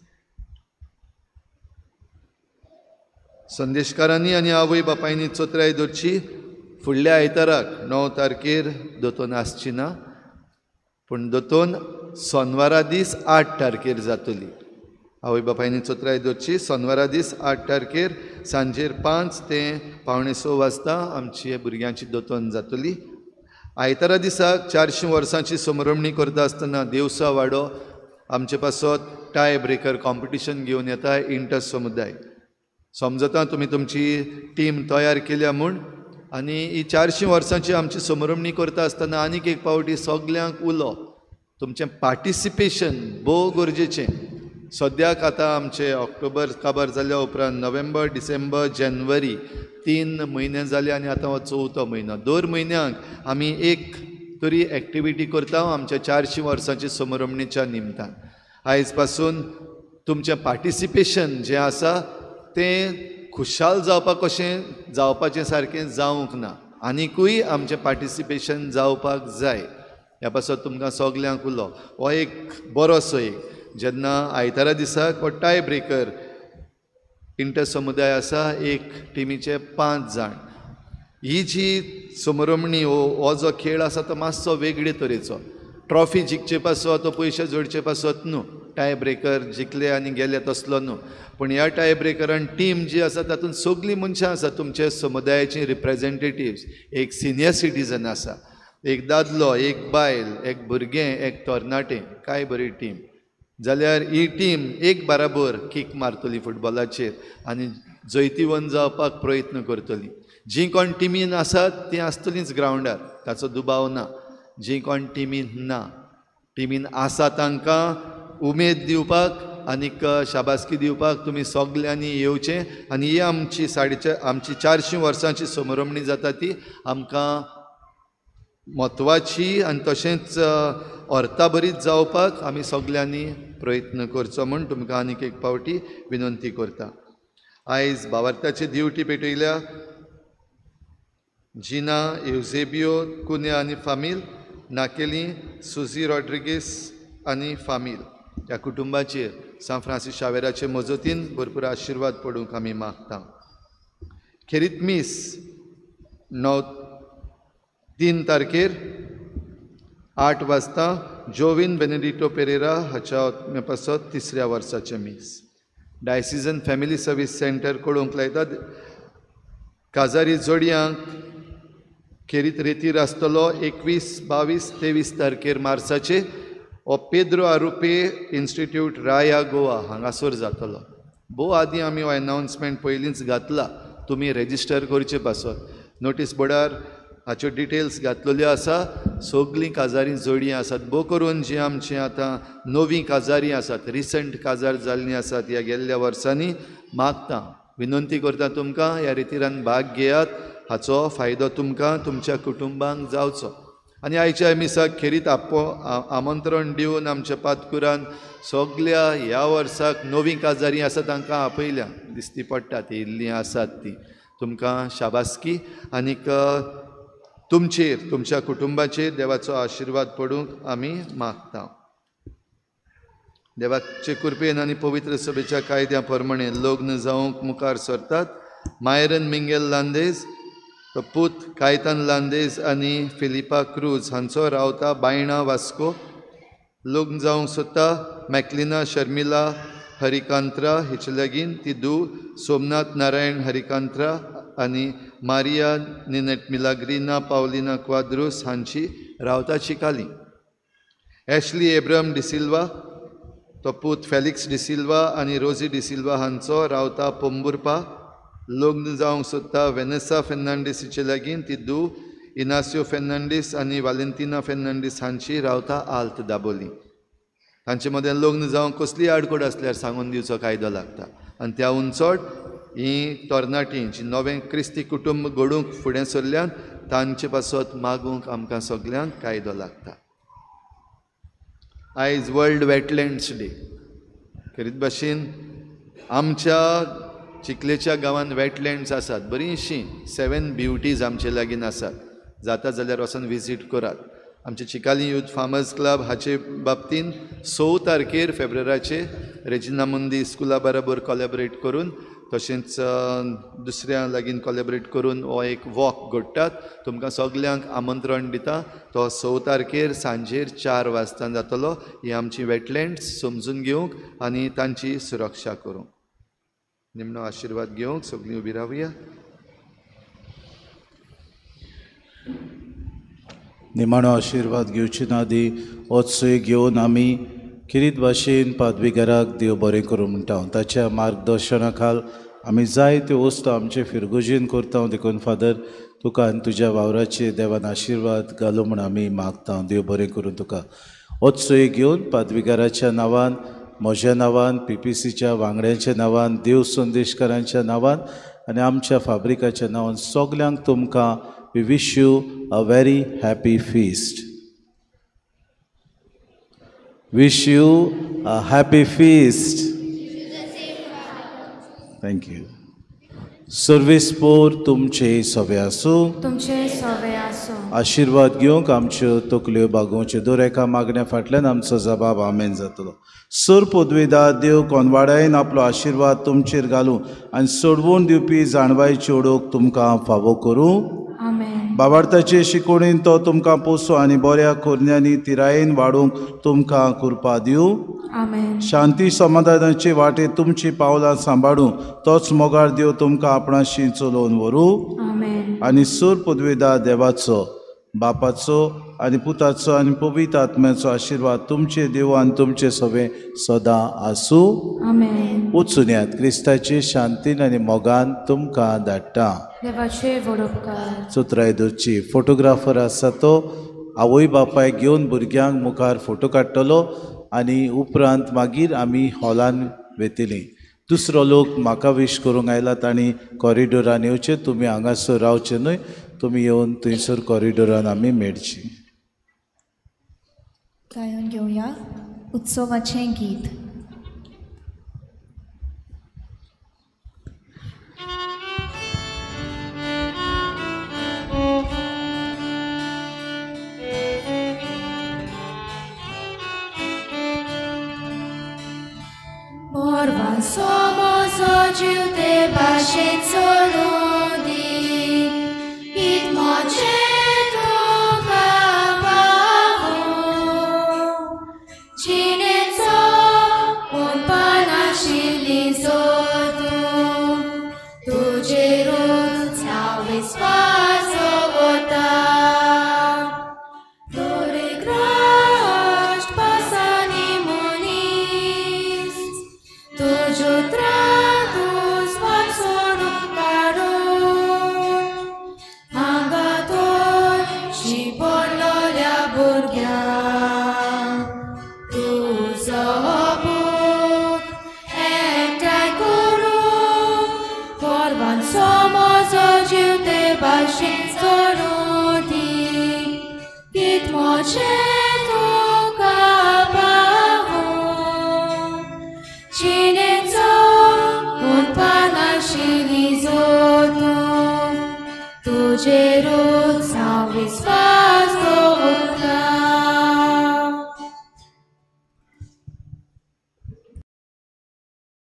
संदेशकारांनी आनी आवय बापायनी चोत्राय दवरची. फुडल्या आयताराक 9 तारखेर दोतोन आसची ना पूण दोतोन सोनवारा दीस 8 तारखेर जातली. आवय बापायनी चोत्राय दवरची. सोनवारा दीस 8 तारखेर सांजेर 5 ते 5:45 वाजता आमची भुरग्यांची दोतोन जातली. आयतारा दिसाक 400 वर्सांची समरमणी करता आसतना देवसा वाडो आमचे पासत टाय ब्रेकर कॉम्पिटिशन घेवन येता. इंटर समुदाय समजता तुमी तुमची टीम तयार केल्या म्हूण. आनी ही 400 वर्सांची आमची समरमणी करता आसतना आनीक एक पावटी सगल्यांक उलो तुमचें पार्टिसिपेशन भोव गरजेचें. सद्याक आतां आमचे ऑक्टोबर काबार जाल्या उपरांत नोव्हेंबर, डिसेंबर, जानेवारी 3 म्हयने जाले आनी आतां हो 4थो म्हयनो. दर म्हयन्याक आमी एक तरी एक्टिविटी करता आमच्या 400 वर्सांची समरमणीच्या निमतान. आयज पासून तुमचें पार्टिसिपेशन जें आसा तें खुशाल जावपाक कशें जावपाचें सारकें जावंक ना. आनिकूय आमचें पार्टिसिपेशन जावपाक जाय. ह्या पासत तुमकां सगल्यांक उलो. हो एक बरोसो एक जेन्ना आयतारा दिसाक हो टाय ब्रेकर इंटर समुदाय आसा. एक टिमीचे 5 जाण. ही जी समरमणी हो जो खेळ आसा तो मातसो वेगळे तरेचो. ट्रॉफी जिखचे पासत तो पयशे जोडचे पासत न्हू. टाय ब्रेकर जिखले आनी गेले तसलो न्हू. पूण ह्या टाय ब्रेकरान टीम जी आसा तातूंत सगळीं मनशां आसा तुमचे समुदायाची रिप्रेजेंटेटिव्स. एक सिनियर सिटीजन आसा, एक दादलो, एक बायल, एक भुरगें, एक तरणाटें. काय बरी टीम. जाल्यार ही टीम एक बराबर किक मारतली फुटबॉलाचेर आनी जैतिवंत जावपाक प्रयत्न करतली. जीं कोण टिमीन आसात तीं आसतलींच ग्रावंडार, ताचो दुबाव ना. जीं कोण टिमीन ना, टिमीन आसा तांकां उमेद दिवपाक आनीक शाबासकी दिवपाक तुमी सगल्यांनी येवचें. आनी ही आमची 400 वर्सांची समरमणी जाता ती आमकां म्हत्वाची आनी तशेंच अर्थाभरीत जावपाक आमी सगल्यांनी प्रयत्न करचो म्हूण तुमकां आनीक एक पावटी विनंती करता. आयज भावार्थाची दिवटी पेटयल्या जिना युजेबियो कुन्या आनी फामील, नाकेली सुजी रॉड्रिगीस आनी फामील त्या कुटुंबाचेर सान फ्रांसीस शावेराचे मजतीन भरपूर आशिर्वाद पडूंक आमी मागता. खेरीत मीस 3 तारखेर 8 वाजता जोविन बेनेडिटो पेरेरा हाच्या पासत 3ऱ्या वर्साचे मीस. डायसिजन फॅमिली सर्वीस सेंटर कळोवंक लायतात काजारी जोडयांक खेरीत रेतीर आसतलो 21, 22, 23 तारखेर मार्चाचे हो पेद्रो आरुपे इन्स्टिट्यूट राया गोवा हांगासर जातलो. भोव आदीं आमी हो अनाउन्समेंट पयलींच घातला, तुमी रेजिस्टर करचे पासत. नोटीस बोर्डार हाच्यो डिटेल्स घातलेल्यो आसा. सगळीं काजारी जोडीं आसात, भोव करून जीं आमचीं आतां नवीं काजारी आसात, रिसंट काजार जाल्लीं आसात ह्या गेल्ल्या वर्सांनी, मागता विनंती करता तुमकां ह्या रितीरान भाग घेयात. हाचो फायदो तुमकां तुमच्या कुटुंबांक जावचो. आनी आयच्या मिसाक खेरीत आमंत्रण दिवन आमच्या पातकुरान सगळ्या ह्या वर्साक नवीं काजारी आसा तांकां आपयल्या दिसती पडटात, येयल्लीं आसात ती. तुमकां शाबासकी आनीक तुमचेर तुमच्या कुटुंबाचेर देवाचो आशिर्वाद पडूंक आमी मागता. देवाचे कृपेन आनी पवित्र सभेच्या कायद्या प्रमाणे लग्न जावंक मुखार सरतात. मायरन मिंगेल लांदेज, तो पूत कायतान लांदेज आनी फिलिपा क्रूज हांचो रावता बायणा वास्को. लग्न जावंक सोदता मॅक्लिना शर्मिला हरिकांत्रा हिचे लागीं ती सोमनाथ नारायण हरिकांत्रा आनी मारिया निनेट मिलाग्रिना पावलिना क्वाद्रूस हांची रावता चिकाली. ॲशली एब्रम डिसिल्वा, तो पूत फॅलिक्स डिसिल्वा आनी रोजी डिसिल्वा हांचो रावता पोंबुरपा. लग्न जावंक सोदता वेनेसा फेर्नांडीस हिचे लागीं ती इनासियो फेर्नांडीस आनी वालेंटिना फेर्नांडीस हांची रावता आल्त दाबोली. तांचे मदें लग्न जावंक कसलीय आडखड आसल्यार सांगून दिवचो कायदो लागता. आनी त्याहून चड हीं तरणाटीं जीं नवें क्रिस्ती कुटुंब घडोवंक फुडें सरल्यान तांचे पासत मागूंक आमकां सगल्यांक कायदो लागता. आयज वर्ल्ड वेटलँड्स डे. खरीत भाशेन आमच्या चिखलेच्या गांवांत वेटलँड्स आसात बरींशीं. 7 ब्युटीज आमचे लागीं आसात. जाता जाल्यार वचून विजीट करात. आमचे चिकाली यूथ फार्मर्स क्लब हाचे बाबतीन 6 तारखेर फेब्रुवारीचे रेजिना मुंदी स्कुला बरोबर कोलॅबरेट करून तशेंच दुसऱ्या लागीं कोलॅबरेट करून हो एक वॉक घडटात. तुमकां सगल्यांक आमंत्रण दिता. तो 6 तारखेर सांजेर 4 वाजता जातलो. ही आमची वेटलँड्स समजून घेवंक आनी तांची सुरक्षा करूंक. निमणो आशिर्वाद घेवंक सगळीं उबी रावया. निमाणो आशिर्वाद घेवचे नादी ओत्सय घेवन आमी किरीत भाशेन पादवीकाराक देव बरें करूं म्हणटा. ताच्या मार्गदर्शना खाल आमी जायत्यो वस्तू आमचे फिरगोजेन करता. देखून फादर तुका आनी तुज्या वावराचे देवान आशिर्वाद घालूं म्हूण आमी मागता. देव बरें करूं तुका. ओत्सय घेवन पादवीकाराच्या नांवान, म्हज्या नांवान, PPCच्या वांगड्यांच्या नांवान, देव संदेशकारांच्या नांवान आनी आमच्या फाब्रिकाच्या नांवान सगल्यांक तुमकां we wish you a very happy feast. Wish you a happy feast. Thank you. Service पोर तुमचे सवे आसूं. तुमचे सवे आसूं. आशिर्वाद घेवंक आमच्यो तकल्यो बागोवच्यो. दर एका मागण्या फाटल्यान आमचो जबाब आमेन जातलो. सर पदवीदार देव कोनवाडायन आपलो आशिर्वाद तुमचेर घालूं आनी सोडवून दिवपी जाणवायची ओळख तुमकां फावो करूं. आमेन. बाबार्थाचे शिकोवणेन तो तुमकां पोसो आनी बऱ्या खोरण्यांनी तिरायेन वाडूंक तुमकां कृपा दिवं. आमेन. शांती समाधानाचे वाटे तुमची पावलां सांबाळूं तोच मोगाळ देव तुमकां आपणाशी चलोवन व्हरूं. आमेन. आनी सर पदवीदार देवाचो, बापाचो आनी पुताचो आनी पवित्र आत्म्याचो आशिर्वाद तुमचे देव आनी तुमचे सवे सदां आसूं. आमेन. वचून येयात. क्रिस्ताचे शांतीन आनी मोगान तुमकां धाडटा. देवाचे वडोपकार. सुत्रायदूरची फोटोग्राफर आसा तो आवय बापायक घेवन भुरग्यांक मुखार फोटो काडटलो आनी उपरांत मागीर आमी हॉलान वेतलीं. दुसरो लोक म्हाका विश करूंक आयला तांणी कॉरिडोरान येवचें. तुमी हांगासर रावचें न्हय. तुमी येवन थंयसर कॉरिडोरान आमी मेळचीं. गायन घेवया उत्सवाचें गीत. búk, ektály korú, korban szomozott gyűjtő basén szorulti, kit mocsetuk abahu, csinenzo, un panashilizotu, tu Jerusalem, Vasco